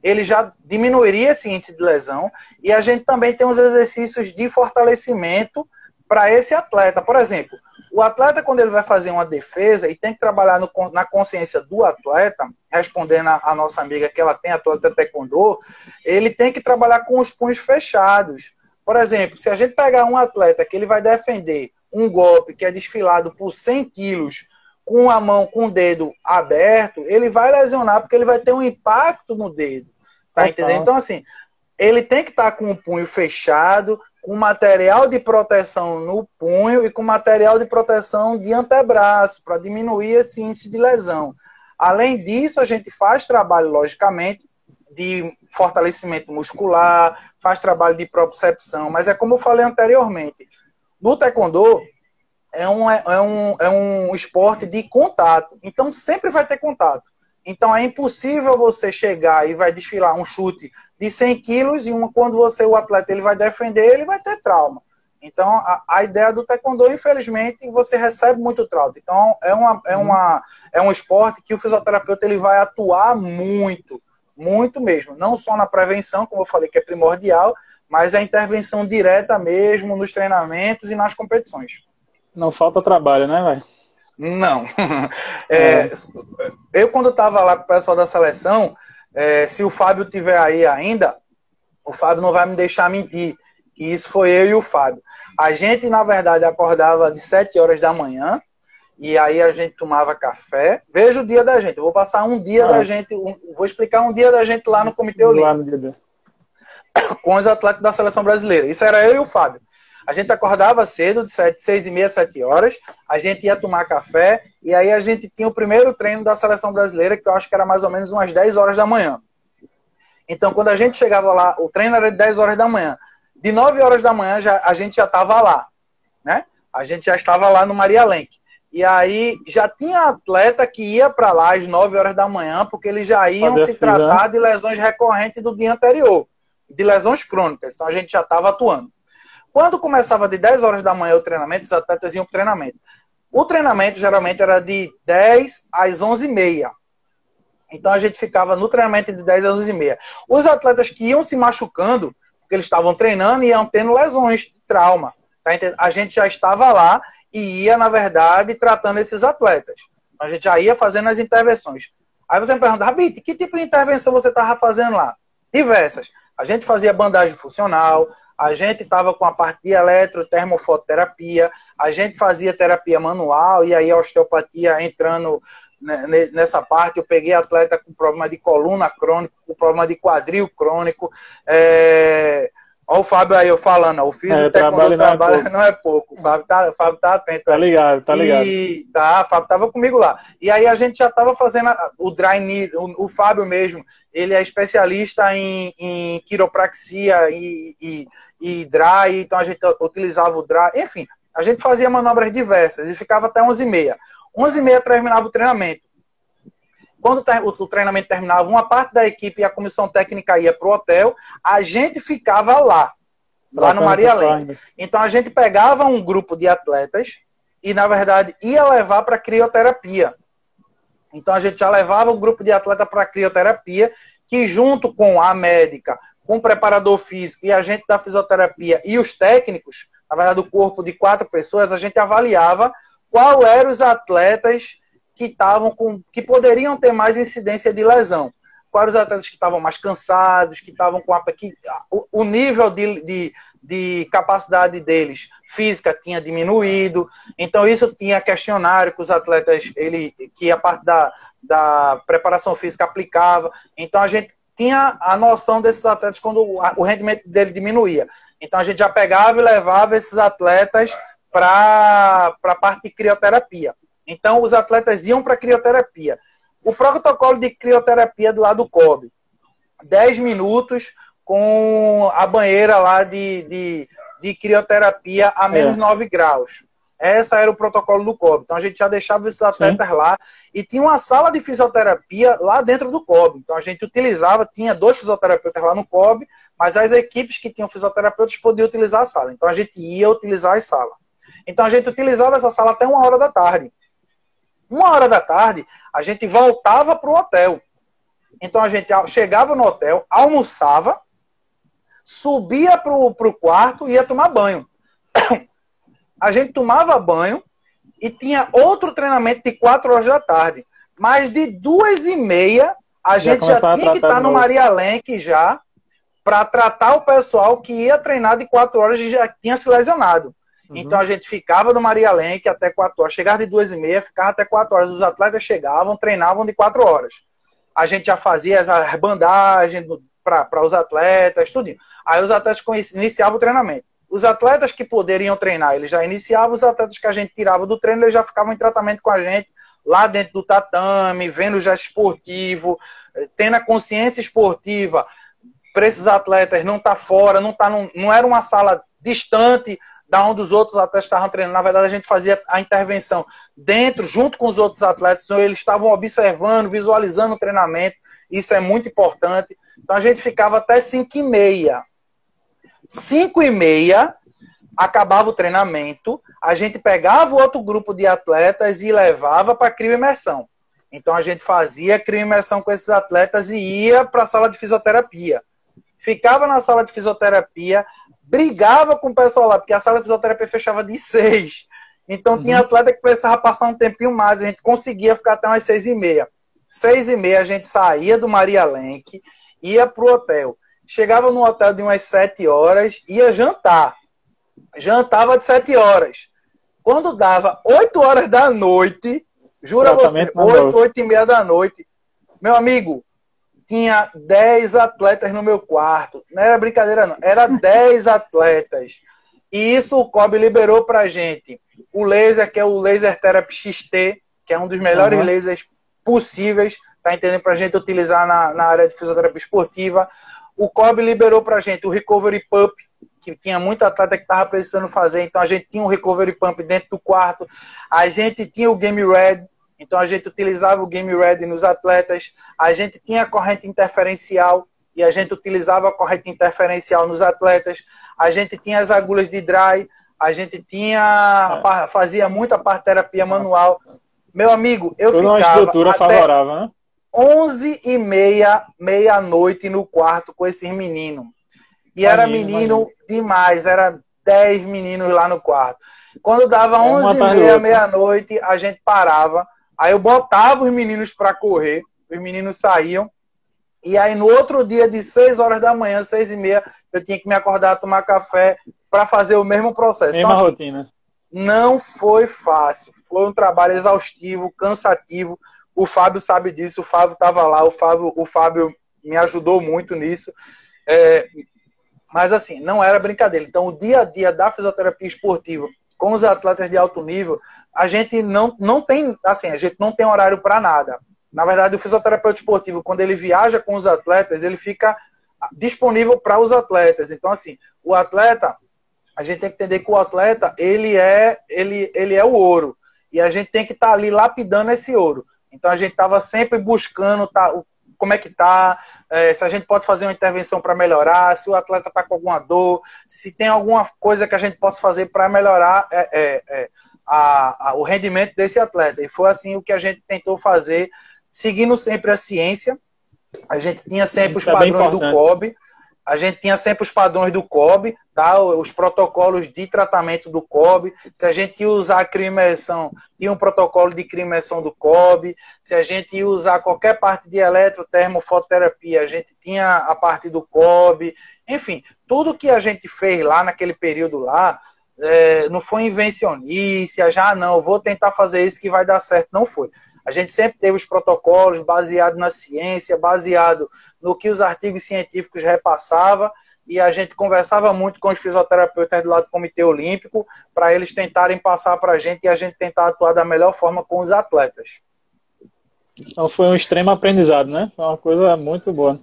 ele já diminuiria esse índice de lesão. E a gente também tem uns exercícios de fortalecimento para esse atleta. Por exemplo, o atleta, quando ele vai fazer uma defesa, e tem que trabalhar na consciência do atleta, respondendo a nossa amiga que ela tem atleta taekwondo, ele tem que trabalhar com os punhos fechados. Por exemplo, se a gente pegar um atleta que ele vai defender um golpe que é desfilado por 100 quilos, com a mão, com o dedo aberto, ele vai lesionar porque ele vai ter um impacto no dedo. Tá entendendo? Então, assim, ele tem que estar com o punho fechado, com material de proteção no punho e com material de proteção de antebraço, para diminuir esse índice de lesão. Além disso, a gente faz trabalho, logicamente, de fortalecimento muscular, faz trabalho de propriocepção, mas é como eu falei anteriormente, no taekwondo é um esporte de contato, então sempre vai ter contato. Então é impossível você chegar e vai desfilar um chute de 100 quilos e quando o atleta ele vai defender, ele vai ter trauma. Então a ideia do taekwondo, infelizmente, você recebe muito trauma. Então é um esporte que o fisioterapeuta ele vai atuar muito, muito mesmo. Não só na prevenção, como eu falei, que é primordial, mas a intervenção direta mesmo nos treinamentos e nas competições. Não falta trabalho, né, velho? Não. Eu, quando estava lá com o pessoal da seleção, se o Fábio estiver aí ainda, o Fábio não vai me deixar mentir, que isso foi eu e o Fábio. A gente, na verdade, acordava de 7 horas da manhã, e aí a gente tomava café. Veja o dia da gente. Eu vou passar um dia da gente, vou explicar um dia da gente lá no Comitê Olímpico, com os atletas da seleção brasileira. Isso era eu e o Fábio. A gente acordava cedo, de 6h30, 7 horas, a gente ia tomar café, e aí a gente tinha o primeiro treino da seleção brasileira, que eu acho que era mais ou menos umas 10 horas da manhã. Então, quando a gente chegava lá, o treino era de 10 horas da manhã. De 9 horas da manhã, a gente já estava lá, né? A gente já estava lá no Maria Lenk. E aí, já tinha atleta que ia para lá às 9 horas da manhã, porque eles já iam se tratar de lesões recorrentes do dia anterior, de lesões crônicas. Então, a gente já estava atuando. Quando começava de 10 horas da manhã o treinamento, os atletas iam para o treinamento. O treinamento geralmente era de 10 às 11h30. Então a gente ficava no treinamento de 10 às 11h30. Os atletas que iam se machucando, porque eles estavam treinando e iam tendo lesões de trauma. Tá? A gente já estava lá e ia, na verdade, tratando esses atletas. A gente já ia fazendo as intervenções. Aí você me pergunta, Rabite, que tipo de intervenção você estava fazendo lá? Diversas. A gente fazia bandagem funcional, a gente estava com a parte de eletrotermofototerapia, a gente fazia terapia manual, e aí a osteopatia entrando nessa parte. Eu peguei atleta com problema de coluna crônico, com problema de quadril crônico. Olha o Fábio aí eu falando, o fisioterapeuta trabalho não é pouco. O Fábio tá atento. Tá ligado, tá ligado. E o Fábio tava comigo lá. E aí a gente já tava fazendo o dry knee, o Fábio mesmo, ele é especialista em quiropraxia e dry, então a gente utilizava o dry, enfim, a gente fazia manobras diversas e ficava até 11h30. 11h30 terminava o treinamento. Quando o treinamento terminava, uma parte da equipe e a comissão técnica ia para o hotel, a gente ficava lá no Maria Lenk. Então a gente pegava um grupo de atletas e, na verdade, ia levar para a crioterapia. Então a gente já levava o grupo de atletas para a crioterapia, que junto com a médica, com o preparador físico e a gente da fisioterapia e os técnicos, na verdade o corpo de 4 pessoas, a gente avaliava qual eram os atletas que poderiam ter mais incidência de lesão. quais os atletas que estavam mais cansados, que estavam com o nível de capacidade deles física tinha diminuído. Então isso tinha questionário que os atletas, que a parte da preparação física aplicava. Então a gente tinha a noção desses atletas quando o rendimento dele diminuía. Então a gente já pegava e levava esses atletas para a parte de crioterapia. Então os atletas iam para a crioterapia. O protocolo de crioterapia do lado do COB, 10 minutos com a banheira lá de crioterapia a menos 9 graus. Esse era o protocolo do COB. Então a gente já deixava esses atletas lá e tinha uma sala de fisioterapia lá dentro do COB. Então a gente utilizava, tinha 2 fisioterapeutas lá no COB, mas as equipes que tinham fisioterapeutas podiam utilizar a sala. Então a gente ia utilizar a sala. Então a gente utilizava essa sala até 1h da tarde. 1h da tarde, a gente voltava para o hotel. Então a gente chegava no hotel, almoçava, subia para o quarto e ia tomar banho. A gente tomava banho e tinha outro treinamento de 4h da tarde. Mas de 2h30, a gente já tinha que estar no Maria Lenk já para tratar o pessoal que ia treinar de 4 horas e já tinha se lesionado. Então a gente ficava no Maria Lenk até 4 horas. Chegava de 2h30, ficava até 4 horas. Os atletas chegavam, treinavam de 4 horas. A gente já fazia as bandagens para os atletas, tudo. Aí os atletas iniciavam o treinamento. Os atletas que poderiam treinar, eles já iniciavam. Os atletas que a gente tirava do treino, eles já ficavam em tratamento com a gente, lá dentro do tatame, vendo o gesto esportivo, tendo a consciência esportiva para esses atletas não estar fora, não era uma sala distante da onde os outros atletas estavam treinando. Na verdade, a gente fazia a intervenção dentro, junto com os outros atletas, então eles estavam observando, visualizando o treinamento. Isso é muito importante. Então a gente ficava até 5h30. 5h30, acabava o treinamento, a gente pegava o outro grupo de atletas e levava para a crioimersão. Então a gente fazia crioimersão com esses atletas e ia para a sala de fisioterapia. Ficava na sala de fisioterapia, brigava com o pessoal lá, porque a sala de fisioterapia fechava de 6. Então tinha atleta que precisava passar um tempinho mais, a gente conseguia ficar até umas 6h30. 6h30 a gente saía do Maria Lenk, ia pro hotel. Chegava no hotel de umas 7 horas, ia jantar. Jantava de 7 horas. Quando dava 8 horas da noite, jura você, 8, 8h30 da noite, meu amigo, tinha 10 atletas no meu quarto. Não era brincadeira, não. Era 10 atletas. E isso o COB liberou pra gente. O laser, que é o Laser Therapy XT, que é um dos melhores lasers possíveis, tá entendendo? Pra gente utilizar na área de fisioterapia esportiva. O COB liberou pra gente o Recovery Pump, que tinha muita atleta que estava precisando fazer. Então a gente tinha um Recovery Pump dentro do quarto. A gente tinha o Game Red. Então a gente utilizava o Game Red nos atletas. A gente tinha a corrente interferencial e a gente utilizava a corrente interferencial nos atletas. A gente tinha as agulhas de dry. A gente fazia muita parte de terapia manual. Meu amigo, eu ficava uma estrutura até favorável, né? 11h30, meia-noite no quarto com esses meninos. E era menino demais, era 10 meninos lá no quarto. Quando dava 11h30, meia-noite, a gente parava. Aí eu botava os meninos para correr, os meninos saíam. E aí no outro dia, de 6 horas da manhã, 6h30, eu tinha que me acordar, tomar café para fazer o mesmo processo. Mesma então, rotina. Não foi fácil. Foi um trabalho exaustivo, cansativo. O Fábio sabe disso, o Fábio estava lá, o Fábio me ajudou muito nisso. Mas assim, não era brincadeira. Então o dia a dia da fisioterapia esportiva com os atletas de alto nível, a gente não tem, assim, a gente não tem horário para nada. Na verdade, o fisioterapeuta esportivo, quando ele viaja com os atletas, ele fica disponível para os atletas. Então, assim, o atleta, a gente tem que entender que o atleta, ele é o ouro. E a gente tem que estar ali lapidando esse ouro. Então, a gente estava sempre buscando como é que está, se a gente pode fazer uma intervenção para melhorar, se o atleta está com alguma dor, se tem alguma coisa que a gente possa fazer para melhorar o rendimento desse atleta. E foi assim o que a gente tentou fazer, seguindo sempre a ciência. A gente tinha sempre os padrões do COB, A gente tinha sempre os padrões do COB, tá? Os protocolos de tratamento do COB. Se a gente ia usar crioimersão, tinha um protocolo de crioimersão do COB. Se a gente ia usar qualquer parte de eletrotermofototerapia, a gente tinha a parte do COB. Enfim, tudo que a gente fez lá naquele período lá, não foi invencionice, já não, vou tentar fazer isso que vai dar certo. Não foi. A gente sempre teve os protocolos baseados na ciência, baseado no que os artigos científicos repassavam, e a gente conversava muito com os fisioterapeutas do lado do Comitê Olímpico para eles tentarem passar para a gente e a gente tentar atuar da melhor forma com os atletas. Então foi um extremo aprendizado, né? Foi uma coisa muito boa.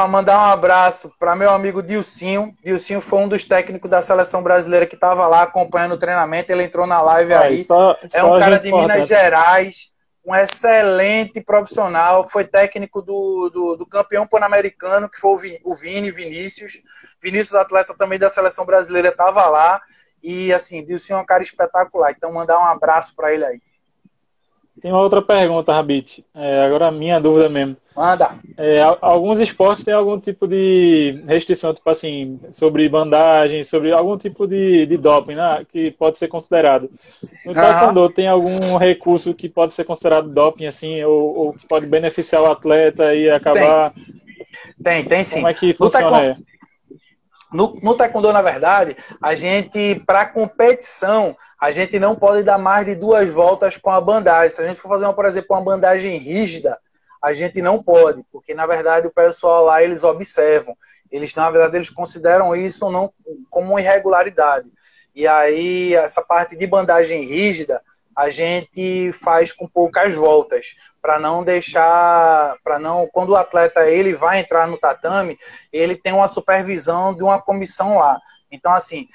Mandar um abraço para meu amigo Dilcinho. Dilcinho foi um dos técnicos da seleção brasileira que estava lá acompanhando o treinamento. Ele entrou na live aí. É um cara de Minas Gerais, um excelente profissional, foi técnico do campeão pan-americano, que foi o Vinícius. Vinícius, atleta também da seleção brasileira, estava lá. E, assim, Dilson é um cara espetacular. Então, mandar um abraço para ele aí. Tem uma outra pergunta, Rabite. Agora a minha dúvida mesmo. Manda. Alguns esportes têm algum tipo de restrição, tipo assim, sobre bandagem, sobre algum tipo de doping, né, que pode ser considerado. No taekwondo, tem algum recurso que pode ser considerado doping, assim, ou que pode beneficiar o atleta e acabar... Tem sim. Como é que funciona? No taekwondo, na verdade, a gente, para competição, a gente não pode dar mais de 2 voltas com a bandagem. Se a gente for fazer, por exemplo, uma bandagem rígida, a gente não pode, porque, na verdade, o pessoal lá, eles observam. Eles, na verdade, eles consideram isso não como uma irregularidade. E aí, essa parte de bandagem rígida, a gente faz com poucas voltas, para não deixar, quando o atleta ele vai entrar no tatame, ele tem uma supervisão de uma comissão lá. Então, assim,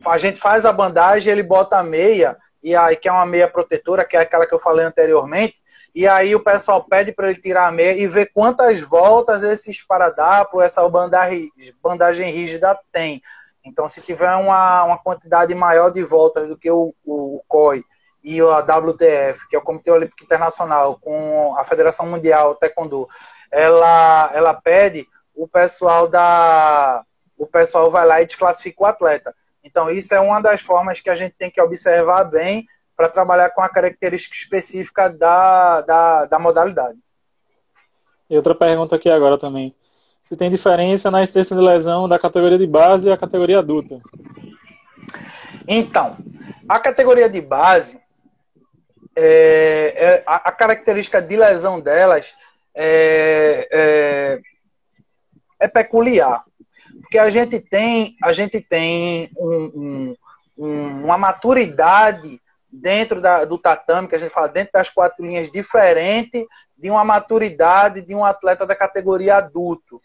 a gente faz a bandagem, ele bota a meia, e aí que é uma meia protetora, que é aquela que eu falei anteriormente, e aí o pessoal pede para ele tirar a meia e ver quantas voltas esse esparadrapo, essa bandagem rígida tem. Então, se tiver uma quantidade maior de voltas do que o COI e a WTF, que é o Comitê Olímpico Internacional, com a Federação Mundial Taekwondo, ela pede, o pessoal vai lá e desclassifica o atleta. Então, isso é uma das formas que a gente tem que observar bem para trabalhar com a característica específica da modalidade. E outra pergunta aqui agora também. Se tem diferença na incidência de lesão da categoria de base e a categoria adulta? Então, a categoria de base, a característica de lesão delas é peculiar. Porque a gente tem uma maturidade dentro do tatame, que a gente fala dentro das 4 linhas, diferente de uma maturidade de um atleta da categoria adulto.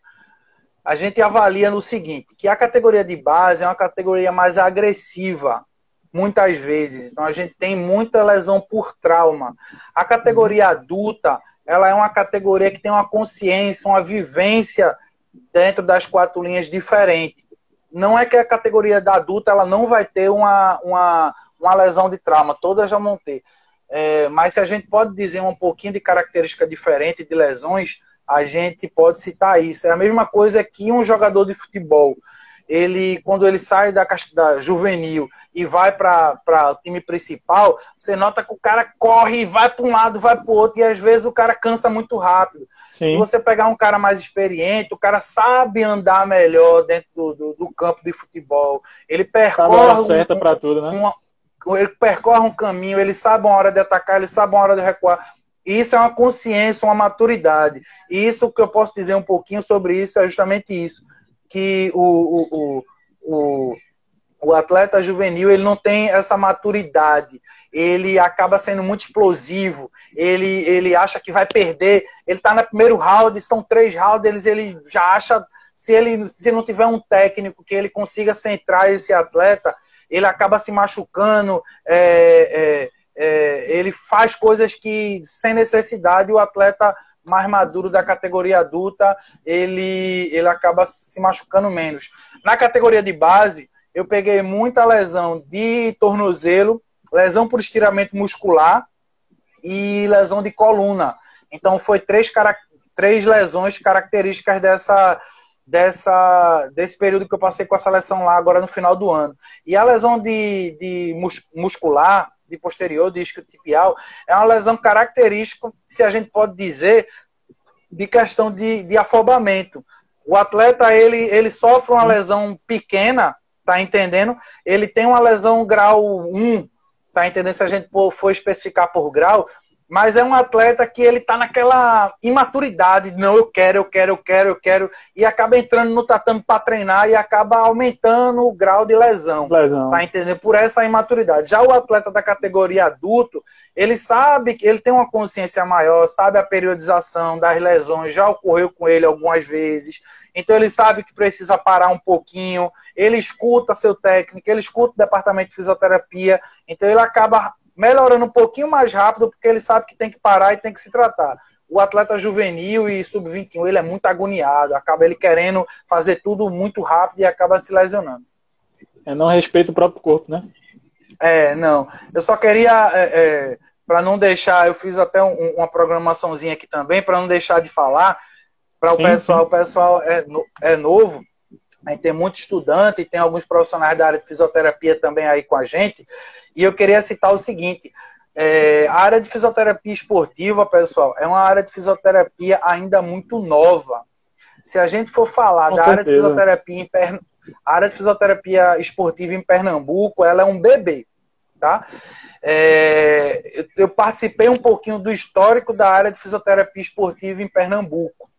A gente avalia no seguinte, que a categoria de base é uma categoria mais agressiva, muitas vezes. Então, a gente tem muita lesão por trauma. A categoria adulta, ela é uma categoria que tem uma consciência, uma vivência dentro das 4 linhas diferente. Não é que a categoria da adulta ela não vai ter uma lesão de trauma, todas já vão ter. Mas se a gente pode dizer um pouquinho de característica diferente de lesões, a gente pode citar isso. É a mesma coisa que um jogador de futebol. Quando ele sai da juvenil e vai para o time principal, você nota que o cara corre, vai para um lado, vai para o outro, e às vezes o cara cansa muito rápido. Sim. Se você pegar um cara mais experiente, o cara sabe andar melhor dentro do campo de futebol. Ele percorre certa para tudo, né? Ele percorre um caminho, ele sabe uma hora de atacar, ele sabe uma hora de recuar. Isso é uma consciência, uma maturidade. E isso que eu posso dizer um pouquinho sobre isso é justamente isso. Que o atleta juvenil ele não tem essa maturidade, ele acaba sendo muito explosivo, ele acha que vai perder, ele está no primeiro round, são 3 rounds, ele já acha, se não tiver um técnico que ele consiga centrar esse atleta, ele acaba se machucando, ele faz coisas que sem necessidade o atleta mais maduro da categoria adulta, ele acaba se machucando menos. Na categoria de base, eu peguei muita lesão de tornozelo, lesão por estiramento muscular e lesão de coluna. Então, foi 3 lesões características desse período que eu passei com a seleção lá agora no final do ano. E a lesão muscular, de posterior, de isquiotibial, é uma lesão característica, se a gente pode dizer, de questão de afobamento. O atleta, ele sofre uma lesão pequena, tá entendendo? Ele tem uma lesão grau 1, tá entendendo? Se a gente for especificar por grau, mas é um atleta que ele tá naquela imaturidade, não, eu quero, e acaba entrando no tatame para treinar e acaba aumentando o grau de lesão. Tá entendendo? Por essa imaturidade. Já o atleta da categoria adulto, ele sabe que ele tem uma consciência maior, sabe a periodização das lesões, já ocorreu com ele algumas vezes, então ele sabe que precisa parar um pouquinho, ele escuta seu técnico, ele escuta o departamento de fisioterapia, então ele acaba melhorando um pouquinho mais rápido, porque ele sabe que tem que parar e tem que se tratar. O atleta juvenil e sub-21, ele é muito agoniado, acaba ele querendo fazer tudo muito rápido e acaba se lesionando. Não respeita o próprio corpo, né? Não. Eu só queria, para não deixar, eu fiz até uma programaçãozinha aqui também, para não deixar de falar, para o pessoal, sim. O pessoal é novo, aí tem muito estudante, e tem alguns profissionais da área de fisioterapia também aí com a gente, e eu queria citar o seguinte, a área de fisioterapia esportiva, pessoal, é uma área de fisioterapia ainda muito nova. Se a gente for falar da área de fisioterapia a área de fisioterapia esportiva em Pernambuco, ela é um bebê, tá? Eu participei um pouquinho do histórico da área de fisioterapia esportiva em Pernambuco.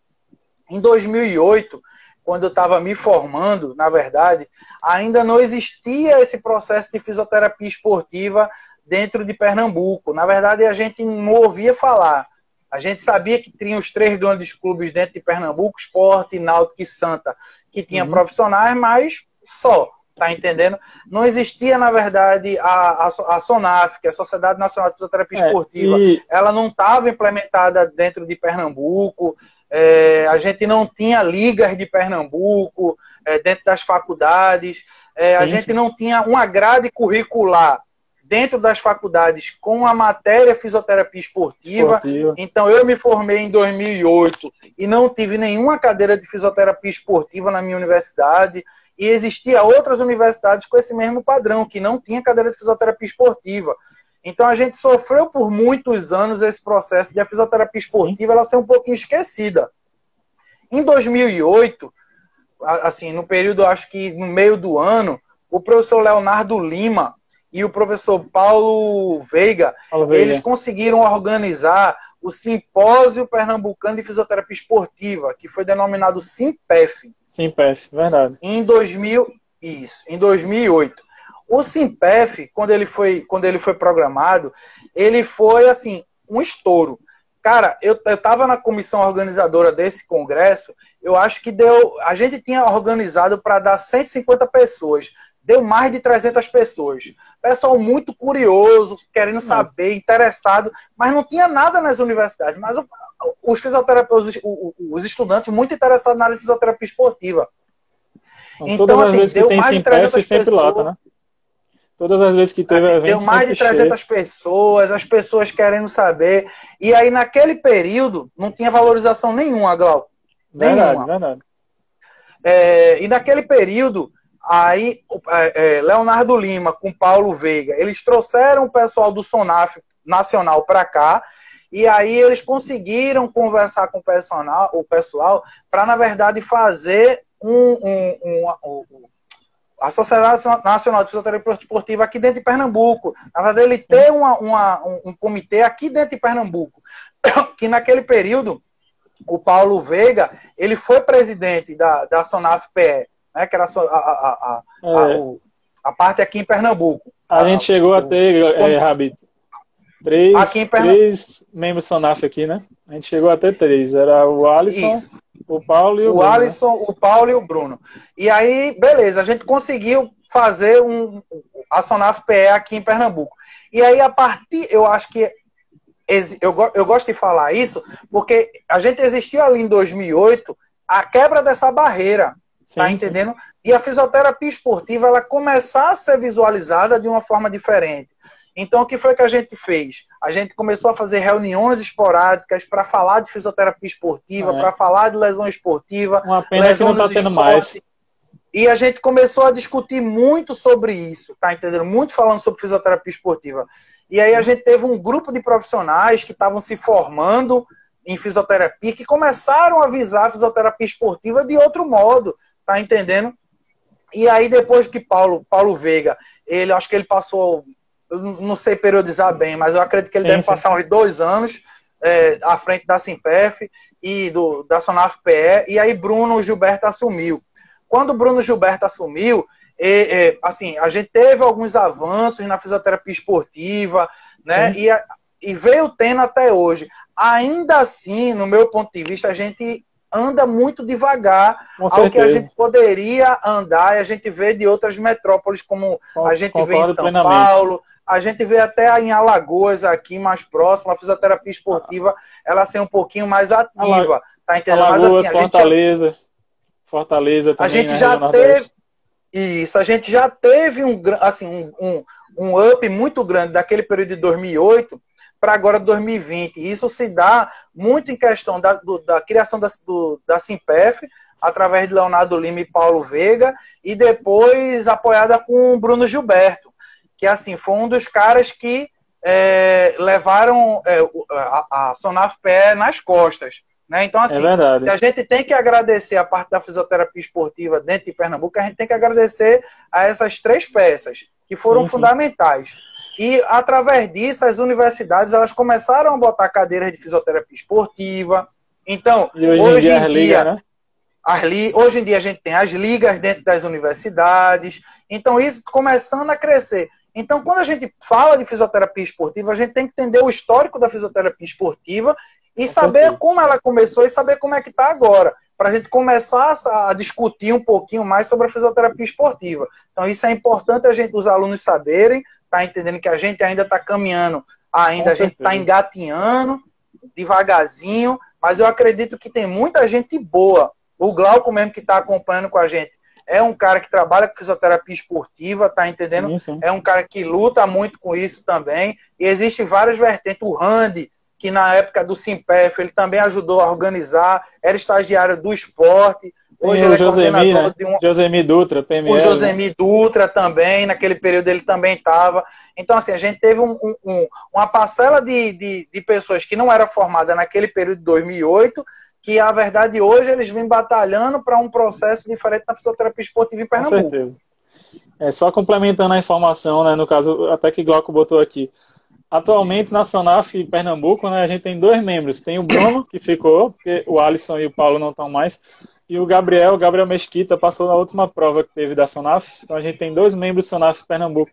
Em 2008, quando eu estava me formando, na verdade, ainda não existia esse processo de fisioterapia esportiva dentro de Pernambuco. Na verdade, a gente não ouvia falar. A gente sabia que tinha os 3 grandes clubes dentro de Pernambuco, Sport, Náutico e Santa, que tinha profissionais, mas só, tá entendendo? Não existia, na verdade, a SONAF, que é a Sociedade Nacional de Fisioterapia Esportiva. Ela não estava implementada dentro de Pernambuco. A gente não tinha ligas de Pernambuco dentro das faculdades, a gente não tinha uma grade curricular dentro das faculdades com a matéria fisioterapia esportiva. Então eu me formei em 2008 e não tive nenhuma cadeira de fisioterapia esportiva na minha universidade, e existia outras universidades com esse mesmo padrão, que não tinha cadeira de fisioterapia esportiva. Então a gente sofreu por muitos anos esse processo de a fisioterapia esportiva ela ser um pouquinho esquecida. Em 2008, assim, no período, acho que no meio do ano, o professor Leonardo Lima e o professor Paulo Veiga, eles conseguiram organizar o Simpósio Pernambucano de Fisioterapia Esportiva, que foi denominado SIMPEF. SIMPEF, verdade. Em 2008. O SIMPEF, quando ele foi programado, ele foi, assim, um estouro. Cara, eu estava na comissão organizadora desse congresso, eu acho que a gente tinha organizado para dar 150 pessoas, deu mais de 300 pessoas. Pessoal muito curioso, querendo saber, interessado, mas não tinha nada nas universidades. Mas os fisioterapeutas, os estudantes muito interessados na área de fisioterapia esportiva. Então assim, deu mais de 300 pessoas. Lota, né? Todas as vezes que teve evento, deu mais de 300 pessoas, as pessoas querendo saber. E aí, naquele período, não tinha valorização nenhuma, Glauco. Verdade. E naquele período, aí, Leonardo Lima com Paulo Veiga, eles trouxeram o pessoal do SONAF nacional para cá, e aí eles conseguiram conversar com o pessoal para, na verdade, fazer a Sociedade Nacional de Fisioterapia Esportiva aqui dentro de Pernambuco. Na verdade, ele tem um comitê aqui dentro de Pernambuco, que naquele período, o Paulo Veiga, ele foi presidente da SONAF-PE, né, que era a parte aqui em Pernambuco. A gente chegou a ter, Rabito, três membros SONAF aqui, né? A gente chegou a ter 3. Era o Alisson, o Paulo e o Bruno. O Alisson, o Paulo e o Bruno. E aí, beleza, a gente conseguiu fazer a SONAF-PE aqui em Pernambuco. E aí, a partir, eu acho que eu gosto de falar isso, porque a gente existiu ali em 2008 a quebra dessa barreira, tá entendendo? E a fisioterapia esportiva, ela começar a ser visualizada de uma forma diferente. Então, o que foi que a gente fez? A gente começou a fazer reuniões esporádicas para falar de fisioterapia esportiva, para falar de lesão esportiva, uma pena que não está tendo mais. E a gente começou a discutir muito sobre isso, tá entendendo? Muito falando sobre fisioterapia esportiva. E aí a gente teve um grupo de profissionais que estavam se formando em fisioterapia, que começaram a visar a fisioterapia esportiva de outro modo, tá entendendo? E aí depois que Paulo Veiga, acho que ele passou, eu não sei periodizar bem, mas eu acredito que ele deve passar uns 2 anos à frente da Simpef e da SONAF-PE, e aí Bruno Gilberto assumiu. Quando o Bruno Gilberto assumiu, assim, a gente teve alguns avanços na fisioterapia esportiva, né? E veio tendo até hoje. Ainda assim, no meu ponto de vista, a gente anda muito devagar ao que a gente poderia andar, e a gente vê de outras metrópoles, como a gente vê em São Paulo, a gente vê até em Alagoas, aqui mais próximo, a fisioterapia esportiva, ela ser um pouquinho mais ativa, tá entendendo? Alagoas, mas, assim, Fortaleza também, a gente né, já teve isso, a gente já teve um up muito grande daquele período de 2008 para agora 2020. Isso se dá muito em questão da criação da Simpef, através de Leonardo Lima e Paulo Veiga, e depois apoiada com o Bruno Gilberto, que assim foi um dos caras que levaram a SONAF-PE nas costas. Né? Então, assim, se a gente tem que agradecer a parte da fisioterapia esportiva dentro de Pernambuco, a gente tem que agradecer a essas 3 peças, que foram fundamentais. E, através disso, as universidades elas começaram a botar cadeiras de fisioterapia esportiva. Então, hoje em dia, hoje em dia a gente tem as ligas dentro das universidades. Então, isso começando a crescer. Então, quando a gente fala de fisioterapia esportiva, a gente tem que entender o histórico da fisioterapia esportiva e saber como ela começou e saber como é que está agora, para a gente começar a discutir um pouquinho mais sobre a fisioterapia esportiva. Então, isso é importante os alunos saberem, tá entendendo que a gente ainda está caminhando, a gente está engatinhando, devagarzinho, mas eu acredito que tem muita gente boa. O Glauco mesmo que está acompanhando com a gente, é um cara que trabalha com fisioterapia esportiva, tá entendendo? Sim. É um cara que luta muito com isso também, e existem várias vertentes. O Randy, que na época do Simpef, ele também ajudou a organizar, era estagiário do esporte, hoje ele é coordenador de um... Josemi Dutra, PML. O Josemi Dutra também, naquele período ele também estava. Então, assim, a gente teve uma parcela de pessoas que não era formada naquele período de 2008, que, a verdade, hoje eles vêm batalhando para um processo diferente na fisioterapia esportiva em Pernambuco. Com certeza. Só complementando a informação, né, no caso, até que Glauco botou aqui, atualmente, na SONAF Pernambuco, né, a gente tem 2 membros. Tem o Bruno, que ficou, porque o Alisson e o Paulo não estão mais, e o Gabriel Mesquita, passou na última prova que teve da SONAF. Então a gente tem 2 membros SONAF Pernambuco.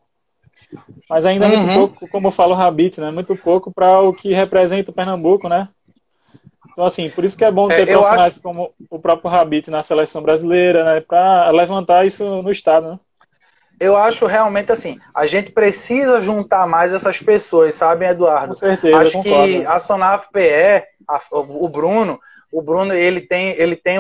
Mas ainda é muito pouco, como fala o Rabito, né, muito pouco para o que representa o Pernambuco, né? Então, assim, por isso que é bom ter profissionais como o próprio Rabito na seleção brasileira, né, para levantar isso no estado, né? Eu acho realmente assim, a gente precisa juntar mais essas pessoas, sabe, Eduardo? Com certeza, acho que a SONAF-PE, o Bruno, ele tem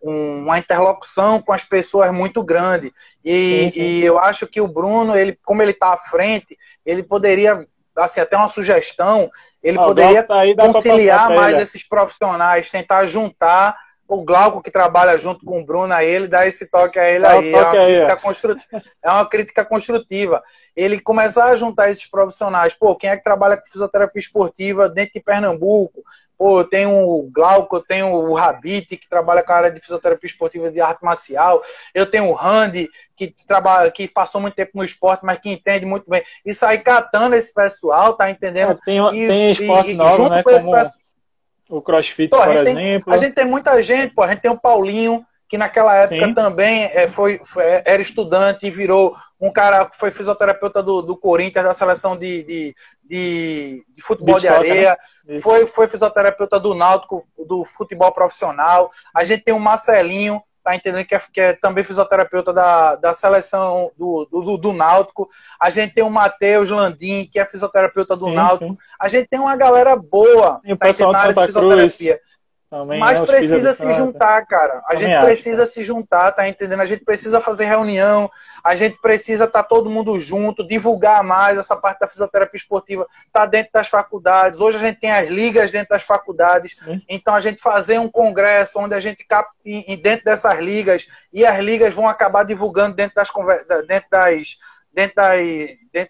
uma interlocução com as pessoas muito grande. E eu acho que o Bruno, como ele está à frente, ele poderia, assim, até uma sugestão, ele poderia conciliar mais esses profissionais, tentar juntar. O Glauco, que trabalha junto com o Bruno, aí ele dá esse toque a ele aí. É uma crítica construtiva. Ele começar a juntar esses profissionais. Pô, quem é que trabalha com fisioterapia esportiva dentro de Pernambuco? Pô, eu tenho o Glauco, eu tenho o Rabite, que trabalha com a área de fisioterapia esportiva de arte marcial. Eu tenho o Randy, que passou muito tempo no esporte, mas que entende muito bem. E sair catando esse pessoal, tá entendendo? Tem esporte novo, né? Como o CrossFit, por exemplo. A gente tem muita gente, pô. A gente tem o Paulinho, que naquela época também era estudante e virou um cara que foi fisioterapeuta do Corinthians, da seleção de futebol de areia. Né? Foi fisioterapeuta do Náutico, do futebol profissional. A gente tem o Marcelinho, tá entendendo, que é também fisioterapeuta da seleção do Náutico. A gente tem o Matheus Landim, que é fisioterapeuta do Náutico. A gente tem uma galera boa, e o pessoal na de área Santa de fisioterapia. Cruz. também, Mas né? Os precisa se fisioterapeutas. juntar, cara. A Também gente acho, precisa cara. se juntar, tá entendendo? A gente precisa fazer reunião, a gente precisa estar todo mundo junto, divulgar mais essa parte da fisioterapia esportiva, tá dentro das faculdades. Hoje a gente tem as ligas dentro das faculdades, Sim. então a gente fazer um congresso onde a gente dentro dessas ligas, e as ligas vão acabar divulgando dentro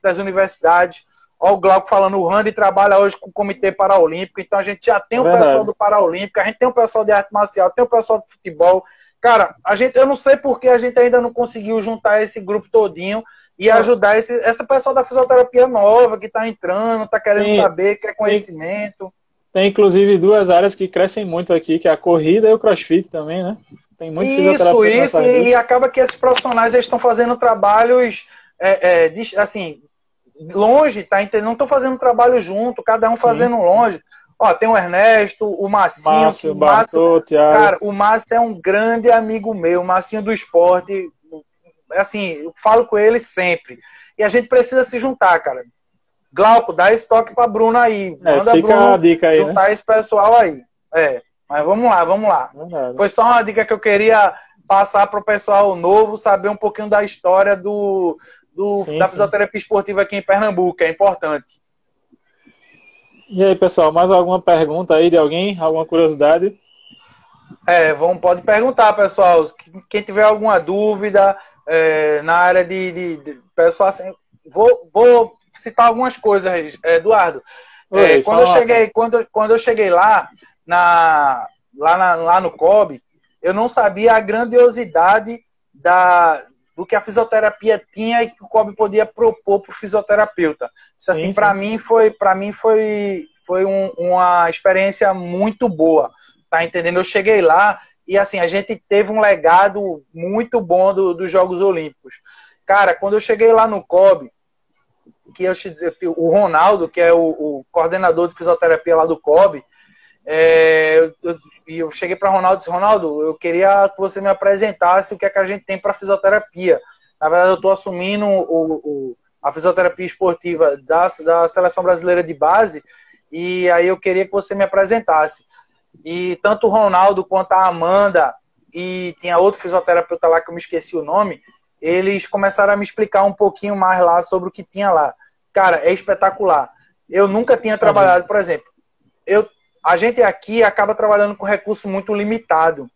das universidades. Olha o Glauco falando, o Randy trabalha hoje com o Comitê Paraolímpico, então a gente já tem É o pessoal verdade. do Paraolímpico, a gente tem o pessoal de arte marcial, tem o pessoal do futebol. Cara, eu não sei porque a gente ainda não conseguiu juntar esse grupo todinho e Não, ajudar essa pessoal da fisioterapia nova que está entrando, está querendo tem, saber, quer tem, conhecimento. tem inclusive duas áreas que crescem muito aqui, que é a corrida e o CrossFit também, né? Tem muito fisioterapeuta Isso, nessas duas. e acaba que esses profissionais eles estão fazendo trabalhos assim, longe, tá entendendo? Não estou fazendo trabalho junto, cada um Sim. fazendo longe. Ó, tem o Ernesto, o Marcinho, que Márcio, o Márcio, Bartô, Thiago. cara, o Márcio é um grande amigo meu, o Marcinho do esporte, assim, eu falo com ele sempre. E a gente precisa se juntar, cara. Glauco, dá esse toque pra Bruno aí. Manda Fica a Bruno dica aí, né? juntar esse pessoal aí. Mas vamos lá, vamos lá. Verdade. Foi só uma dica que eu queria passar para o pessoal novo saber um pouquinho da história da fisioterapia esportiva aqui em Pernambuco, é importante. E aí, pessoal, mais alguma pergunta aí de alguém? Alguma curiosidade? Pode perguntar, pessoal. Quem tiver alguma dúvida na área de pessoal, assim, vou citar algumas coisas, Eduardo. Oi, Quando eu cheguei lá no COB, eu não sabia a grandiosidade do que a fisioterapia tinha e que o COB podia propor para o fisioterapeuta. Isso, assim, para mim foi uma experiência muito boa, tá entendendo? Eu cheguei lá e, assim, a gente teve um legado muito bom dos Jogos Olímpicos. Cara, quando eu cheguei lá no COB, o Ronaldo, que é o coordenador de fisioterapia lá do COB, eu cheguei para Ronaldo e disse, Ronaldo, eu queria que você me apresentasse o que é que a gente tem para fisioterapia. Na verdade, eu estou assumindo a fisioterapia esportiva da Seleção Brasileira de Base, e aí eu queria que você me apresentasse. E tanto o Ronaldo quanto a Amanda, e tinha outro fisioterapeuta lá que eu me esqueci o nome, eles começaram a me explicar um pouquinho mais lá sobre o que tinha lá. Cara, é espetacular. Eu nunca tinha trabalhado, por exemplo, a gente aqui acaba trabalhando com recurso muito limitado.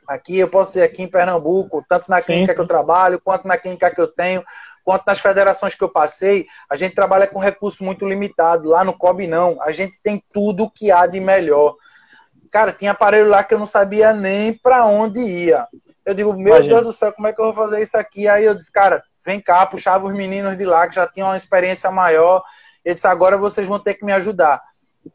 Aqui, eu posso ser aqui em Pernambuco, tanto na clínica que eu trabalho, quanto na clínica que eu tenho, quanto nas federações que eu passei, a gente trabalha com recurso muito limitado. Lá no COB, não. A gente tem tudo que há de melhor. Cara, tinha aparelho lá que eu não sabia nem para onde ia. Eu digo, meu Deus do céu, como é que eu vou fazer isso aqui? Aí eu disse, cara, vem cá, puxava os meninos de lá, que já tinham uma experiência maior. Eu disse, agora vocês vão ter que me ajudar.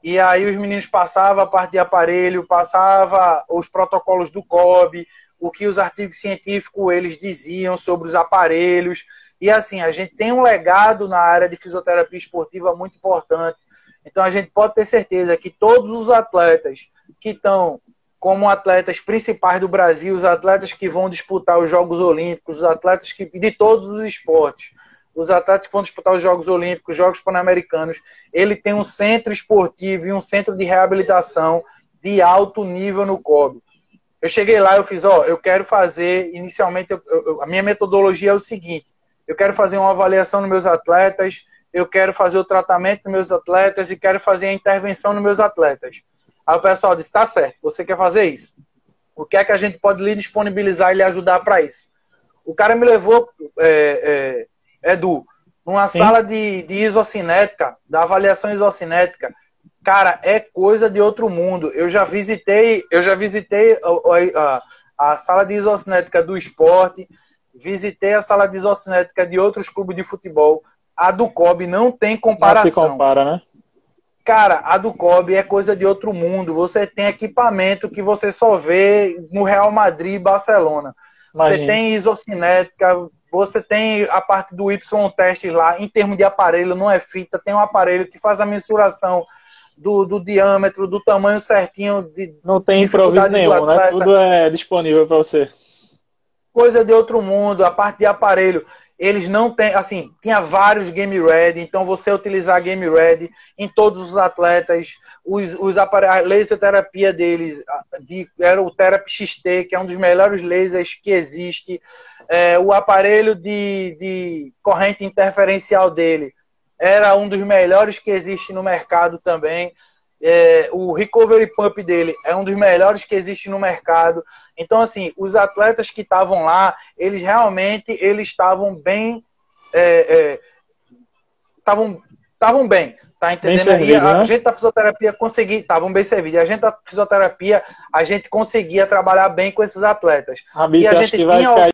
E aí os meninos passavam a parte de aparelho, passava os protocolos do COB, o que os artigos científicos eles diziam sobre os aparelhos. E assim, a gente tem um legado na área de fisioterapia esportiva muito importante. Então a gente pode ter certeza que todos os atletas que estão como atletas principais do Brasil, os atletas que vão disputar os Jogos Olímpicos, os atletas de todos os esportes, os atletas que vão disputar os Jogos Olímpicos, os Jogos Pan-Americanos, ele tem um centro esportivo e um centro de reabilitação de alto nível no COB. Eu cheguei lá, eu fiz, eu quero fazer, inicialmente, a minha metodologia é o seguinte, eu quero fazer uma avaliação nos meus atletas, eu quero fazer o tratamento nos meus atletas e quero fazer a intervenção nos meus atletas. Aí o pessoal disse, tá certo, você quer fazer isso? O que é que a gente pode lhe disponibilizar e lhe ajudar para isso? O cara me levou... Edu, numa sala de isocinética, da avaliação isocinética, cara, é coisa de outro mundo. Eu já visitei a sala de isocinética do esporte, visitei a sala de isocinética de outros clubes de futebol. A do COB não tem comparação. Não se compara, né? Cara, a do COB é coisa de outro mundo. Você tem equipamento que você só vê no Real Madrid e Barcelona. Imagina. Você tem isocinética, você tem a parte do Y-teste lá, em termos de aparelho, não é fita, tem um aparelho que faz a mensuração do diâmetro, do tamanho certinho. Não tem improviso nenhum, né? Tudo é disponível para você. Coisa de outro mundo, a parte de aparelho. eles não têm, assim, tinha vários Game Ready, então você utilizar Game Ready em todos os atletas, os aparelhos, a laser terapia deles, era o Therapy XT, que é um dos melhores lasers que existe, o aparelho de corrente interferencial dele era um dos melhores que existe no mercado também. O recovery pump dele é um dos melhores que existe no mercado. Então, assim, os atletas que estavam lá, eles realmente estavam bem, estavam bem, tá entendendo? Bem servido, e a né? gente da fisioterapia estavam bem servidos. E a gente da fisioterapia, a gente conseguia trabalhar bem com esses atletas. Rabito, E a acho gente que vai tinha ficar